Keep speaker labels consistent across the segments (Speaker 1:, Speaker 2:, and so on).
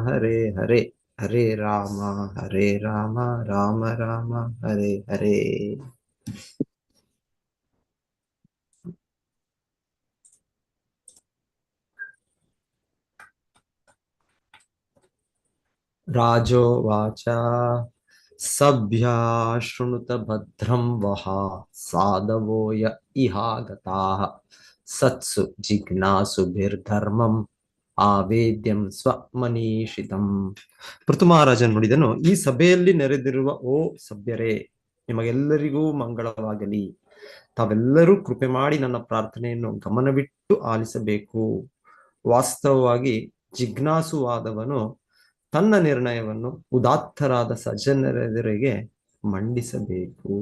Speaker 1: ಹರೇ ಹರೇ ಹರೇ ರಾಮ ಹರೇ ರಾಮ ರಾಮ ರಾಮ ಹರೇ ಹರೇ. ರಾಜೋವಾಚ ಸಭ್ಯಾ ಶೃಣುತ ಭದ್ರಂ ವಹ ಸಾಧವೋ ಯ ಇಹಾಗತಾಃ ಸತ್ಸು ಜಿಜ್ಞಾಸುಭಿರ್ಧರ್ಮಂ ಆವೇದ್ಯಂ ಸ್ವಮನೀಷಿತಂ. ಪೃಥು ಮಹಾರಾಜ ನುಡಿದನು, ಈ ಸಭೆಯಲ್ಲಿ ನೆರೆದಿರುವ ಓ ಸಭ್ಯರೇ, ನಿಮಗೆಲ್ಲರಿಗೂ ಮಂಗಳವಾಗಲಿ. ತಾವೆಲ್ಲರೂ ಕೃಪೆ ಮಾಡಿ ನನ್ನ ಪ್ರಾರ್ಥನೆಯನ್ನು ಗಮನವಿಟ್ಟು ಆಲಿಸಬೇಕು. ವಾಸ್ತವವಾಗಿ ಜಿಜ್ಞಾಸುವಾದವನು ತನ್ನ ನಿರ್ಣಯವನ್ನು ಉದಾತ್ತರಾದ ಸಜ್ಜನರೆದುರಿಗೆ ಮಂಡಿಸಬೇಕು.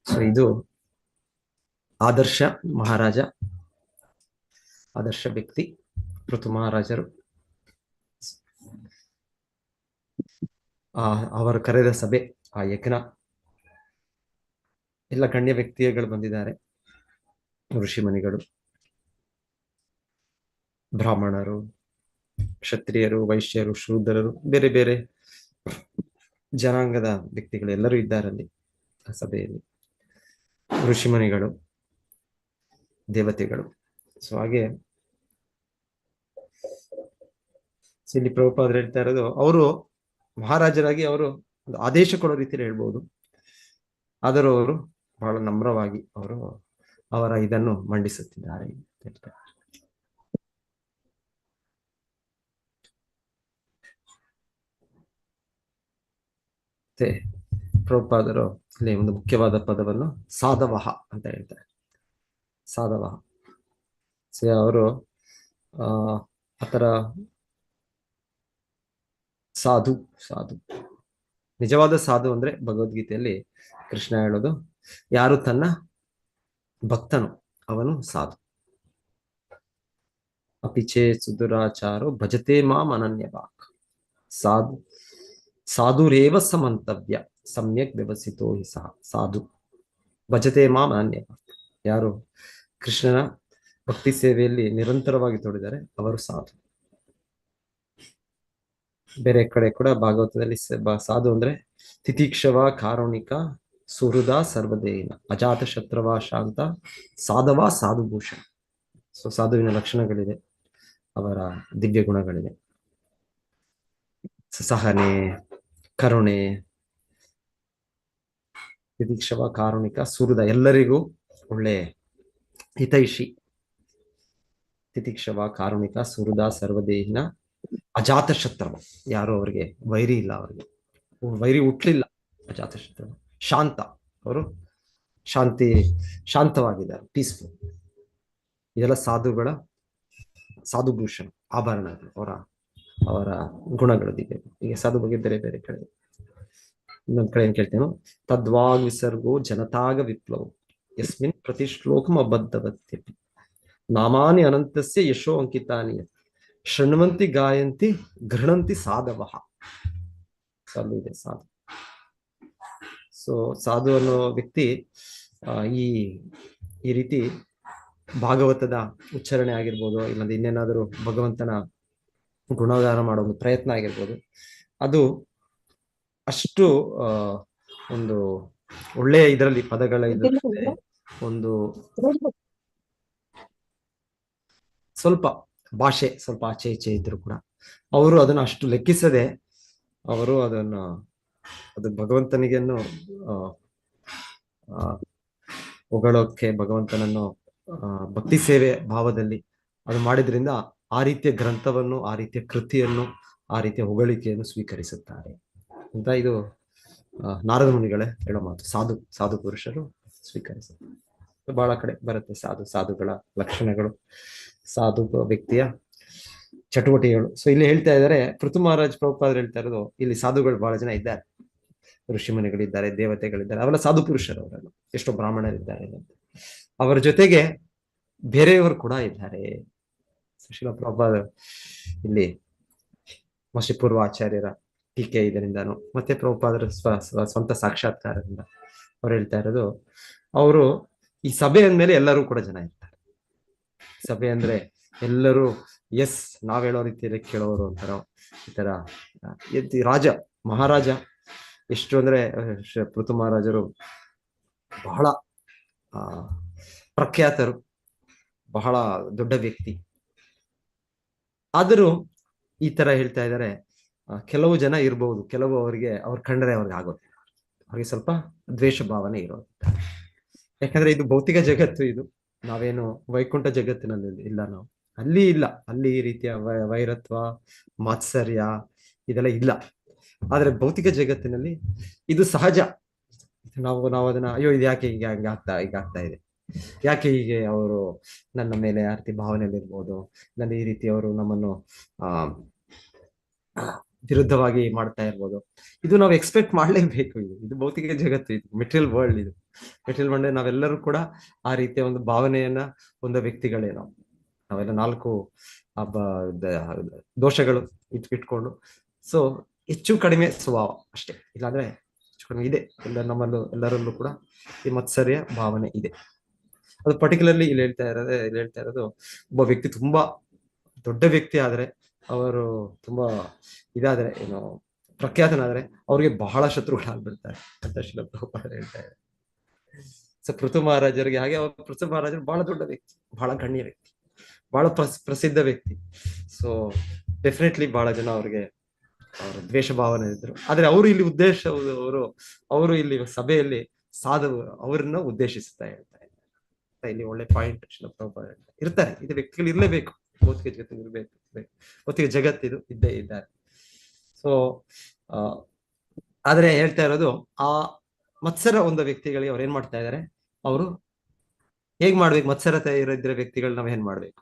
Speaker 1: ಸೊ ಇದು ಆದರ್ಶ ಮಹಾರಾಜ, ಆದರ್ಶ ವ್ಯಕ್ತಿ ಪೃಥು ಮಹಾರಾಜರು. ಅವರು ಕರೆದ ಸಭೆ, ಆ ಯಜ್ಞ, ಎಲ್ಲ ಗಣ್ಯ ವ್ಯಕ್ತಿಗಳು ಬಂದಿದ್ದಾರೆ. ಋಷಿಮುನಿಗಳು, ಬ್ರಾಹ್ಮಣರು, ಕ್ಷತ್ರಿಯರು, ವೈಶ್ಯರು, ಶೂದ್ರರು, ಬೇರೆ ಬೇರೆ ಜನಾಂಗದ ವ್ಯಕ್ತಿಗಳು ಎಲ್ಲರೂ ಇದ್ದಾರಲ್ಲಿ ಆ ಸಭೆಯಲ್ಲಿ. ಋಷಿಮುನಿಗಳು, ದೇವತೆಗಳು. ಸೊ ಹಾಗೆ ಇಲ್ಲಿ ಪ್ರಭುಪಾದರು ಹೇಳ್ತಾ ಇರೋದು, ಅವರು ಮಹಾರಾಜರಾಗಿ ಅವರು ಒಂದು ಆದೇಶ ಕೊಡೋ ರೀತಿಯಲ್ಲಿ ಹೇಳ್ಬೋದು. ಆದರೂ ಅವರು ಬಹಳ ನಮ್ರವಾಗಿ ಅವರು ಅವರ ಇದನ್ನು ಮಂಡಿಸುತ್ತಿದ್ದಾರೆ. ಮತ್ತೆ ಪ್ರಭುಪಾದರು ಇಲ್ಲಿ ಒಂದು ಮುಖ್ಯವಾದ ಪದವನ್ನು ಸಾಧವಹ ಅಂತ ಹೇಳ್ತಾರೆ. ಸಾಧವಹ ಅವರು ಆತರ ಸಾಧು. ಸಾಧು, ನಿಜವಾದ ಸಾಧು ಅಂದ್ರೆ ಭಗವದ್ಗೀತೆಯಲ್ಲಿ ಕೃಷ್ಣ ಹೇಳೋದು, ಯಾರು ತನ್ನ ಭಕ್ತನು ಅವನು ಸಾಧು. ಅಪಿಚೇ ಸುದುರಾಚಾರೋ ಭಜತೆ ಮಾಂ ಅನನ್ಯವಾಕ್ ಸಾಧು ಸಾಧುರೇವ ಸಮಂತವ್ಯ ಸಮ್ಯಕ್ ವ್ಯವಸ್ಥಿತೋ ಹಿ ಸಹ ಸಾಧು ಭಜತೆ ಮಾಂ ಅನನ್ಯವಾಕ್. ಯಾರು ಕೃಷ್ಣನ ಭಕ್ತಿ ಸೇವೆಯಲ್ಲಿ ನಿರಂತರವಾಗಿ ತೊಡಿದರೆ ಅವರು ಸಾಧು. ಬೇರೆ ಕಡೆ ಕೂಡ ಭಾಗವತದಲ್ಲಿ ಸಾಧು ಅಂದ್ರೆ ತಿತಿಕ್ಷವ ಕಾರುಣಿಕ ಸುಹೃದ ಸರ್ವದೇಹಿನ ಅಜಾತ ಶತ್ರವ ಶಾಂತ ಸಾಧವ ಸಾಧುಭೂಷಣ. ಸೊ ಸಾಧುವಿನ ಲಕ್ಷಣಗಳಿದೆ, ಅವರ ದಿವ್ಯ ಗುಣಗಳಿದೆ. ಸಹನೆ, ಕರುಣೆ, ತಿತಿಕ್ಷವ ಕಾರುಣಿಕ ಸುಹೃದ, ಎಲ್ಲರಿಗೂ ಒಳ್ಳೆ ಹಿತೈಷಿ. ತಿತಿಕ್ಷವ ಕಾರುಣಿಕ ಸುಹೃದ ಸರ್ವದೇಹಿನ ಅಜಾತ ಶತ್ರವ, ಯಾರು ಅವರಿಗೆ ವೈರಿ ಇಲ್ಲ, ಅವರಿಗೆ ವೈರಿ ಹುಟ್ಲಿಲ್ಲ. ಅಜಾತ ಶತ್ರವ ಶಾಂತ, ಅವರು ಶಾಂತವಾಗಿದ್ದಾರೆ, ಪೀಸ್ಫುಲ್. ಇದೆಲ್ಲ ಸಾಧುಗಳ ಸಾಧುಭೂಷಣ, ಆಭರಣಗಳು, ಅವರ ಗುಣಗಳು ದಿವ್ಯ. ಈಗ ಸಾಧು ಬಗ್ಗೆ ಬೇರೆ ಬೇರೆ ಕಡೆ ಇನ್ನೊಂದ್ ಕಡೆ ಏನ್ ಕೇಳ್ತೇನೋ, ತದ್ವಾಗ್ ವಿಸರ್ಗೋ ಜನತಾಗ ವಿಪ್ಲವ ಯಸ್ಮಿನ್ ಪ್ರತಿ ಶ್ಲೋಕಂ ಅಬದ್ಧವತ್ಯಪಿ ನಾಮಾನಿ ಅನಂತಸ್ಯ ಯಶೋ ಅಂಕಿತಾನಿ ಶೃಣ್ವಂತಿ ಗಾಯಂತಿ ಗೃಹಣಂತಿ ಸಾಧವಃ. ಸಾಧು ಇದೆ, ಸಾಧು. ಸೊ ಸಾಧು ಅನ್ನೋ ವ್ಯಕ್ತಿ ಈ ರೀತಿ ಭಾಗವತದ ಉಚ್ಚಾರಣೆ ಆಗಿರ್ಬೋದು, ಇಲ್ಲಂದ್ರೆ ಇನ್ನೇನಾದರೂ ಭಗವಂತನ ಗುಣಗಾನ ಮಾಡೋ ಒಂದು ಪ್ರಯತ್ನ ಆಗಿರ್ಬೋದು, ಅದು ಅಷ್ಟು ಒಂದು ಒಳ್ಳೆಯ ಇದರಲ್ಲಿ ಪದಗಳ ಇದರಲ್ಲಿ ಒಂದು ಸ್ವಲ್ಪ ಭಾಷೆ ಸ್ವಲ್ಪ ಆಚೆ ಈಚೆ ಇದ್ರು ಕೂಡ ಅವರು ಅದನ್ನ ಅಷ್ಟು ಲೆಕ್ಕಿಸದೆ ಅವರು ಅದು ಭಗವಂತನಿಗೆನ್ನು ಹೊಗಳೋಕೆ, ಭಗವಂತನನ್ನು ಭಕ್ತಿ ಸೇವೆ ಭಾವದಲ್ಲಿ ಅದು ಮಾಡಿದ್ರಿಂದ ಆ ರೀತಿಯ ಗ್ರಂಥವನ್ನು, ಆ ರೀತಿಯ ಕೃತಿಯನ್ನು, ಆ ರೀತಿಯ ಹೊಗಳಿಕೆಯನ್ನು ಸ್ವೀಕರಿಸುತ್ತಾರೆ ಅಂತ ಇದು ನಾರದ ಮುನಿಗಳೇ ಹೇಳೋ ಮಾತು. ಸಾಧು ಪುರುಷರು ಸ್ವೀಕರಿಸುತ್ತಾರೆ. ಬಹಳ ಕಡೆ ಬರುತ್ತೆ ಸಾಧುಗಳ ಲಕ್ಷಣಗಳು, ಸಾಧು ವ್ಯಕ್ತಿಯ ಚಟುವಟಿಕೆಗಳು. ಸೊ ಇಲ್ಲಿ ಹೇಳ್ತಾ ಇದ್ದಾರೆ, ಪೃಥು ಮಹಾರಾಜ್ ಪ್ರಭುಪಾದರು ಹೇಳ್ತಾ ಇರೋದು, ಇಲ್ಲಿ ಸಾಧುಗಳು ಬಹಳ ಜನ ಇದ್ದಾರೆ, ಋಷಿಮುನಿಗಳಿದ್ದಾರೆ, ದೇವತೆಗಳಿದ್ದಾರೆ, ಅವೆಲ್ಲ ಸಾಧು ಪುರುಷರು. ಅವರೆಲ್ಲ ಎಷ್ಟೋ ಬ್ರಾಹ್ಮಣರಿದ್ದಾರೆ, ಅವರ ಜೊತೆಗೆ ಬೇರೆಯವರು ಕೂಡ ಇದ್ದಾರೆ. ಶಿಲ ಪ್ರಭುಪಾದ ಇಲ್ಲಿ ಮಶಿಪೂರ್ವ ಆಚಾರ್ಯರ ಟೀಕೆ ಇದರಿಂದಾನು, ಮತ್ತೆ ಪ್ರಭುಪಾದರ ಸ್ವಂತ ಸಾಕ್ಷಾತ್ಕಾರದಿಂದ ಅವ್ರು ಹೇಳ್ತಾ ಇರೋದು, ಅವರು ಈ ಸಭೆ ಅಂದ್ಮೇಲೆ ಎಲ್ಲರೂ ಕೂಡ ಜನ ಇರ್ತಾರೆ. ಸಭೆ ಅಂದ್ರೆ ಎಲ್ಲರೂ ಎಸ್ ನಾವ್ ಹೇಳೋ ರೀತಿಯಲ್ಲಿ ಕೇಳೋರು ಅಂತಾರ. ಈ ತರ ರಾಜ ಮಹಾರಾಜ ಎಷ್ಟು ಅಂದ್ರೆ ಪೃಥು ಮಹಾರಾಜರು ಬಹಳ ಆ ಪ್ರಖ್ಯಾತರು, ಬಹಳ ದೊಡ್ಡ ವ್ಯಕ್ತಿ. ಆದರೂ ಈ ತರ ಹೇಳ್ತಾ ಇದ್ದಾರೆ, ಕೆಲವು ಜನ ಇರಬಹುದು, ಕೆಲವು ಅವರಿಗೆ ಅವ್ರು ಕಂಡ್ರೆ ಅವ್ರಿಗೆ ಆಗೋದಿಲ್ಲ, ಅವ್ರಿಗೆ ಸ್ವಲ್ಪ ದ್ವೇಷ ಭಾವನೆ ಇರೋದು. ಯಾಕಂದ್ರೆ ಇದು ಭೌತಿಕ ಜಗತ್ತು, ಇದು ನಾವೇನು ವೈಕುಂಠ ಜಗತ್ತಿನಲ್ಲಿ ಇಲ್ಲ ನಾವು. ಅಲ್ಲಿ ಇಲ್ಲ, ಅಲ್ಲಿ ಈ ರೀತಿಯ ವೈರತ್ವ, ಮಾತ್ಸರ್ಯ ಇದೆಲ್ಲ ಇಲ್ಲ. ಆದ್ರೆ ಭೌತಿಕ ಜಗತ್ತಿನಲ್ಲಿ ಇದು ಸಹಜ. ನಾವು ಅದನ್ನ ಅಯ್ಯೋ ಇದು ಯಾಕೆ ಹೀಗೆ ಆಗ್ತಾ ಇದೆ, ಯಾಕೆ ಹೀಗೆ ಅವರು ನನ್ನ ಮೇಲೆ ಆ ರೀತಿ ಭಾವನೆಯಲ್ಲಿ ಇರ್ಬೋದು, ನನ್ನ ಈ ರೀತಿ ಅವರು ನಮ್ಮನ್ನು ಆ ವಿರುದ್ಧವಾಗಿ ಮಾಡ್ತಾ ಇರ್ಬೋದು. ಇದು ನಾವು ಎಕ್ಸ್ಪೆಕ್ಟ್ ಮಾಡ್ಲೇಬೇಕು. ಇದು ಭೌತಿಕ ಜಗತ್ತು, ಇದು ಮೆಟೀರಿಯಲ್ ವರ್ಲ್ಡ್. ಇದು ಮೆಟೀರಿಯಲ್ ವರ್ಲ್ಡ್ ನಾವೆಲ್ಲರೂ ಕೂಡ ಆ ರೀತಿಯ ಒಂದು ಭಾವನೆಯನ್ನ ಹೊಂದ ವ್ಯಕ್ತಿಗಳೇ ನಾವೆಲ್ಲ 4 ದೋಷಗಳು ಇಟ್ಕೊಂಡು, ಸೊ ಹೆಚ್ಚು ಕಡಿಮೆ ಸ್ವಭಾವ ಅಷ್ಟೇ, ಇಲ್ಲಾಂದ್ರೆ ಹೆಚ್ಚು ಕಡಿಮೆ ಇದೆ ಎಲ್ಲರಲ್ಲೂ ಕೂಡ ಈ ಮತ್ಸರ್ಯ ಭಾವನೆ ಇದೆ. ಅದು ಪರ್ಟಿಕ್ಯುಲರ್ಲಿ ಇಲ್ಲಿ ಹೇಳ್ತಾ ಇರೋದು ಒಬ್ಬ ವ್ಯಕ್ತಿ ತುಂಬಾ ದೊಡ್ಡ ವ್ಯಕ್ತಿ ಆದ್ರೆ, ಅವರು ತುಂಬಾ ಇದಾದ್ರೆ, ಏನು ಪ್ರಖ್ಯಾತನಾದ್ರೆ ಅವ್ರಿಗೆ ಬಹಳ ಶತ್ರುಗಳಾಗ್ಬಿಡ್ತಾರೆ ಅಂತ ಶ್ರೀಲ ಪ್ರಭುಪಾದರು ಹೇಳ್ತಾ ಇದ್ದಾರೆ. ಸೊ ಪೃಥು ಮಹಾರಾಜರಿಗೆ ಹಾಗೆ, ಪೃಥು ಮಹಾರಾಜರು ಬಹಳ ದೊಡ್ಡ ವ್ಯಕ್ತಿ, ಬಹಳ ಗಣ್ಯ ವ್ಯಕ್ತಿ, ಬಹಳ ಪ್ರಸಿದ್ಧ ವ್ಯಕ್ತಿ. ಸೊ ಡೆಫಿನೆಟ್ಲಿ ಬಹಳ ಜನ ಅವ್ರಿಗೆ ಅವರ ದ್ವೇಷ ಭಾವನೆ ಇದ್ರು. ಆದ್ರೆ ಅವರು ಇಲ್ಲಿ ಉದ್ದೇಶ, ಅವರು ಇಲ್ಲಿ ಸಭೆಯಲ್ಲಿ ಅವ್ರನ್ನ ಉದ್ದೇಶಿಸ್ತಾ ಇರ್ತಾರೆ. ಇಲ್ಲಿ ಒಳ್ಳೆ ಪಾಯಿಂಟ್ ಶ್ರೀಲ ಪ್ರಭುಪಾದರು ಇರ್ತಾರೆ. ಇದು ವ್ಯಕ್ತಿಗಳು ಇರ್ಲೇಬೇಕು, ಭೌತಿಕ ಜಗತ್ತು ಇರ್ಬೇಕು, ಭೌತಿಕ ಜಗತ್ತಿದು ಇದ್ದೇ ಇದ್ದಾರೆ. ಸೊ ಆದ್ರೆ ಹೇಳ್ತಾ ಇರೋದು, ಆ ಮತ್ಸರ ಒಂದು ವ್ಯಕ್ತಿಗಳಿಗೆ ಅವ್ರು ಏನ್ ಮಾಡ್ತಾ ಇದ್ದಾರೆ, ಅವರು ಹೇಗ್ ಮಾಡ್ಬೇಕು, ಮತ್ಸರತೆ ಇರೋ ವ್ಯಕ್ತಿಗಳು ನಾವ್ ಏನ್ ಮಾಡ್ಬೇಕು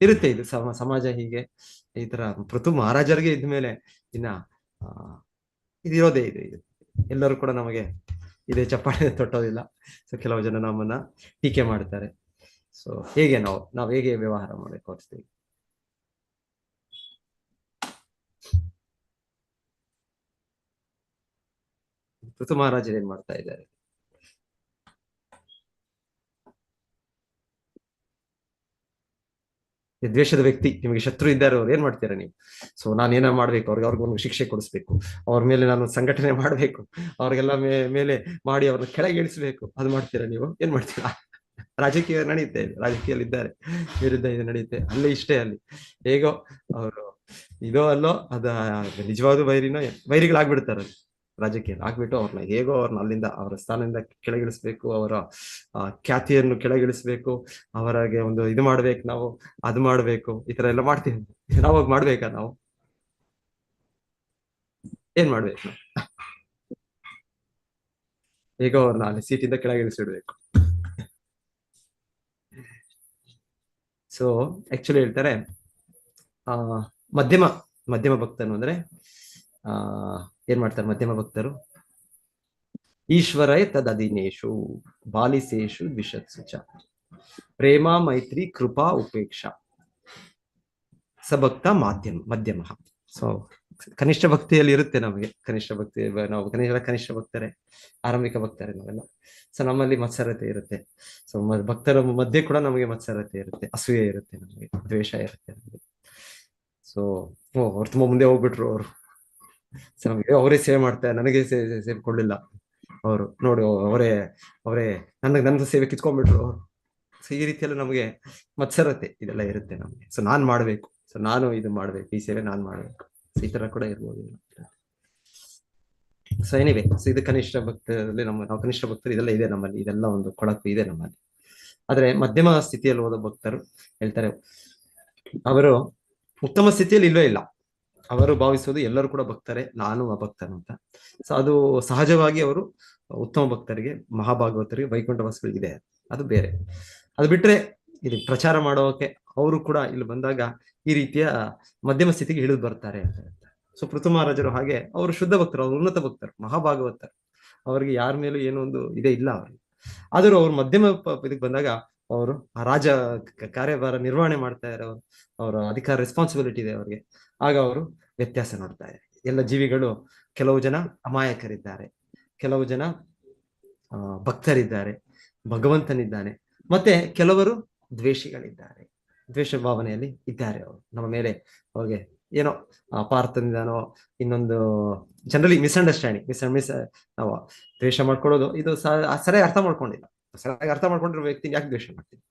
Speaker 1: ಇರುತ್ತೆ. ಇದು ಸಮಾಜ ಹೀಗೆ ಈ ತರ ಪೃಥು ಮಹಾರಾಜರಿಗೆ ಇದ್ಮೇಲೆ ಇನ್ನ ಇದಿರೋದೇ ಇದು ಎಲ್ಲರೂ ಕೂಡ ನಮಗೆ ಇದೇ ಚಪ್ಪಾಳೆ ತೊಟ್ಟೋದಿಲ್ಲ. ಸೊ ಕೆಲವು ಜನ ನಮ್ಮನ್ನ ಟೀಕೆ ಮಾಡ್ತಾರೆ. ಸೊ ಹೇಗೆ ನಾವು ಹೇಗೆ ವ್ಯವಹಾರ ಮಾಡಬೇಕು ತೋರಿಸ್ತೀವಿ. ಪೃಥು ಮಹಾರಾಜರು ಏನ್ ಮಾಡ್ತಾ ಇದ್ದಾರೆ, ದ್ವೇಷದ ವ್ಯಕ್ತಿ, ನಿಮಗೆ ಶತ್ರು ಇದ್ದಾರೆ, ಅವ್ರು ಏನ್ ಮಾಡ್ತೀರಾ ನೀವು? ಸೊ ನಾನು ಏನ ಮಾಡ್ಬೇಕು, ಅವ್ರಿಗೊಂದು ಶಿಕ್ಷೆ ಕೊಡಿಸ್ಬೇಕು, ಅವ್ರ ಮೇಲೆ ನಾನು ಸಂಘಟನೆ ಮಾಡ್ಬೇಕು, ಅವ್ರಿಗೆಲ್ಲ ಮೇಲೆ ಮಾಡಿ ಅವ್ರನ್ನ ಕೆಳಗೆ ಇಳಿಸ್ಬೇಕು, ಅದು ಮಾಡ್ತೀರಾ ನೀವು? ಏನ್ ಮಾಡ್ತೀರಾ? ರಾಜಕೀಯ ನಡೆಯುತ್ತೆ, ರಾಜಕೀಯಲ್ಲಿ ಇದ್ದಾರೆ, ವಿರುದ್ಧ ಇದು ನಡೆಯುತ್ತೆ, ಅಲ್ಲೇ ಇಷ್ಟೇ. ಅಲ್ಲಿ ಹೇಗೋ ಅವರು ಇದೋ ಅಲ್ಲೋ ಅದ ನಿಜವಾದ ವೈರಿಗಳಾಗ್ಬಿಡ್ತಾರೆ ರಾಜಕೀಯ ಆಗ್ಬಿಟ್ಟು, ಅವ್ರನ್ನ ಹೇಗೋ ಅಲ್ಲಿಂದ ಅವರ ಸ್ಥಾನದಿಂದ ಕೆಳಗಿಳಿಸ್ಬೇಕು, ಅವರ ಖ್ಯಾತಿಯನ್ನು ಕೆಳಗಿಳಿಸ್ಬೇಕು, ಅವರಿಗೆ ಒಂದು ಇದು ಮಾಡ್ಬೇಕು, ನಾವು ಅದು ಮಾಡ್ಬೇಕು, ಈ ತರ ಎಲ್ಲ ಮಾಡ್ತೀವಿ. ನಾವಾಗ ಮಾಡ್ಬೇಕಾ? ನಾವು ಏನ್ ಮಾಡ್ಬೇಕು? ಹೇಗೋ ಅವ್ರನ್ನ ಅಲ್ಲಿ ಸೀಟಿಂದ ಕೆಳಗಿಳಿಸಿಡ್ಬೇಕು. ಸೊ ಆಕ್ಚುಲಿ ಹೇಳ್ತಾರೆ, ಮಧ್ಯಮ ಭಕ್ತನು ಅಂದ್ರೆ ಏನ್ ಮಾಡ್ತಾರೆ ಮಧ್ಯಮ ಭಕ್ತರು? ಈಶ್ವರೇ ತದಧೀನೇಶು ಬಾಲಿಸೇಶು ದ್ವಿಷತ್ಸು ಚ ಪ್ರೇಮ ಮೈತ್ರಿ ಕೃಪಾ ಉಪೇಕ್ಷಾ ಸಭಕ್ತ ಮಧ್ಯಮ. ಸೊ ಕನಿಷ್ಠ ಭಕ್ತಿಯಲ್ಲಿ ಇರುತ್ತೆ ನಮಗೆ, ಕನಿಷ್ಠ ಭಕ್ತಿ, ನಾವು ಕನಿಷ್ಠ ಭಕ್ತರೇ, ಆರಂಭಿಕ ಭಕ್ತರೇ ನಾವೆಲ್ಲ. ಸೊ ನಮ್ಮಲ್ಲಿ ಮತ್ಸರತೆ ಇರುತ್ತೆ. ಸೊ ಭಕ್ತರ ಮಧ್ಯೆ ಕೂಡ ನಮಗೆ ಮತ್ಸರತೆ ಇರುತ್ತೆ, ಅಸೂಯೆ ಇರುತ್ತೆ, ನಮಗೆ ದ್ವೇಷ ಇರುತ್ತೆ ನಮಗೆ. ಸೊ ಅವ್ರು ತುಂಬಾ ಮುಂದೆ ಹೋಗ್ಬಿಟ್ರು, ಅವರು ನಮಗೆ ಅವರೇ ಸೇವೆ ಮಾಡ್ತಾರೆ, ನನಗೆ ಸೇರ್ಕೊಳ್ಳಿಲ್ಲ ಅವರು, ನೋಡಿ ಅವರೇ ನನ್ನ ಸೇವೆ ಕಿತ್ಕೊಂಡ್ಬಿಟ್ರು ಅವರು. ಸೊ ಈ ರೀತಿಯಲ್ಲೂ ನಮಗೆ ಮತ್ಸರತೆ ಇದೆಲ್ಲ ಇರುತ್ತೆ ನಮಗೆ. ಸೊ ನಾನ್ ಮಾಡ್ಬೇಕು, ಸೊ ನಾನು ಇದು ಮಾಡ್ಬೇಕು, ಈ ಸೇವೆ ನಾನ್ ಮಾಡ್ಬೇಕು, ಸೊ ಈ ತರ ಕೂಡ ಇರ್ಬೋದು. ಸೊ ಎನಿವೆ, ಸೊ ಇದು ಕನಿಷ್ಠ ಭಕ್ತರಲ್ಲಿ ನಾವು ಕನಿಷ್ಠ ಭಕ್ತರು ಇದೆಲ್ಲ ಇದೆ ನಮ್ಮಲ್ಲಿ, ಇದೆಲ್ಲ ಒಂದು ಕೊಳಕು ಇದೆ ನಮ್ಮಲ್ಲಿ. ಆದ್ರೆ ಮಧ್ಯಮ ಸ್ಥಿತಿಯಲ್ಲಿ ಹೋದ ಭಕ್ತರು ಹೇಳ್ತಾರೆ, ಅವರು ಉತ್ತಮ ಸ್ಥಿತಿಯಲ್ಲಿ ಇಲ್ಲವೇ ಇಲ್ಲ. ಅವರು ಭಾವಿಸುವುದು ಎಲ್ಲರೂ ಕೂಡ ಭಕ್ತರೇ, ನಾನು ಅಭಕ್ತನು ಅಂತ. ಸೊ ಅದು ಸಹಜವಾಗಿ ಅವರು ಉತ್ತಮ ಭಕ್ತರಿಗೆ, ಮಹಾಭಾಗವತರಿಗೆ ವೈಕುಂಠವಾಸಗಳಿಗೆ ಅದು ಬೇರೆ. ಅದು ಬಿಟ್ರೆ ಇದು ಪ್ರಚಾರ ಮಾಡೋಕೆ ಅವರು ಕೂಡ ಇಲ್ಲಿ ಬಂದಾಗ ಈ ರೀತಿಯ ಮಧ್ಯಮ ಸ್ಥಿತಿಗೆ ಇಳಿದು ಬರ್ತಾರೆ ಅಂತ ಹೇಳ್ತಾರೆ. ಸೊ ಪೃಥು ಮಹಾರಾಜರು ಹಾಗೆ, ಅವರು ಶುದ್ಧ ಭಕ್ತರು, ಅವರು ಉನ್ನತ ಭಕ್ತರು, ಮಹಾಭಾಗವತರು, ಅವರಿಗೆ ಯಾರ ಮೇಲೂ ಏನೋ ಒಂದು ಇದೇ ಇಲ್ಲ ಅವರಿಗೆ. ಆದರೂ ಅವ್ರು ಮಧ್ಯಮ ಇದಕ್ಕೆ ಬಂದಾಗ ಅವರು ಆ ರಾಜ ಕಾರ್ಯಭಾರ ನಿರ್ವಹಣೆ ಮಾಡ್ತಾ ಇದ್ದಾರೆ, ಅವರ ಅಧಿಕಾರ ರೆಸ್ಪಾನ್ಸಿಬಿಲಿಟಿ ಇದೆ ಅವರಿಗೆ. ಆಗ ಅವರು ವ್ಯತ್ಯಾಸ ನೋಡ್ತಾ ಇದ್ದಾರೆ. ಎಲ್ಲ ಜೀವಿಗಳು, ಕೆಲವು ಜನ ಅಮಾಯಕರಿದ್ದಾರೆ, ಕೆಲವು ಜನ ಭಕ್ತರಿದ್ದಾರೆ, ಭಗವಂತನಿದ್ದಾನೆ, ಮತ್ತೆ ಕೆಲವರು ದ್ವೇಷಿಗಳಿದ್ದಾರೆ, ದ್ವೇಷ ಭಾವನೆಯಲ್ಲಿ ಇದ್ದಾರೆ. ಅವರು ನಮ್ಮ ಮೇಲೆ ಅವ್ರಿಗೆ ಏನೋ ಅಪಾರ್ಥದಿಂದಾನೋ ಇನ್ನೊಂದು ಜನರಲಿ ಮಿಸ್ಅಂಡರ್ಸ್ಟ್ಯಾಂಡಿಂಗ್ ನಾವು ದ್ವೇಷ ಮಾಡ್ಕೊಳ್ಳೋದು ಇದು ಸರಿಯಾಗಿ ಅರ್ಥ ಮಾಡ್ಕೊಂಡಿಲ್ಲ. ಸರಿಯಾಗಿ ಅರ್ಥ ಮಾಡ್ಕೊಂಡಿರೋ ವ್ಯಕ್ತಿ ಯಾಕೆ ದ್ವೇಷ ಮಾಡ್ತೀವಿ?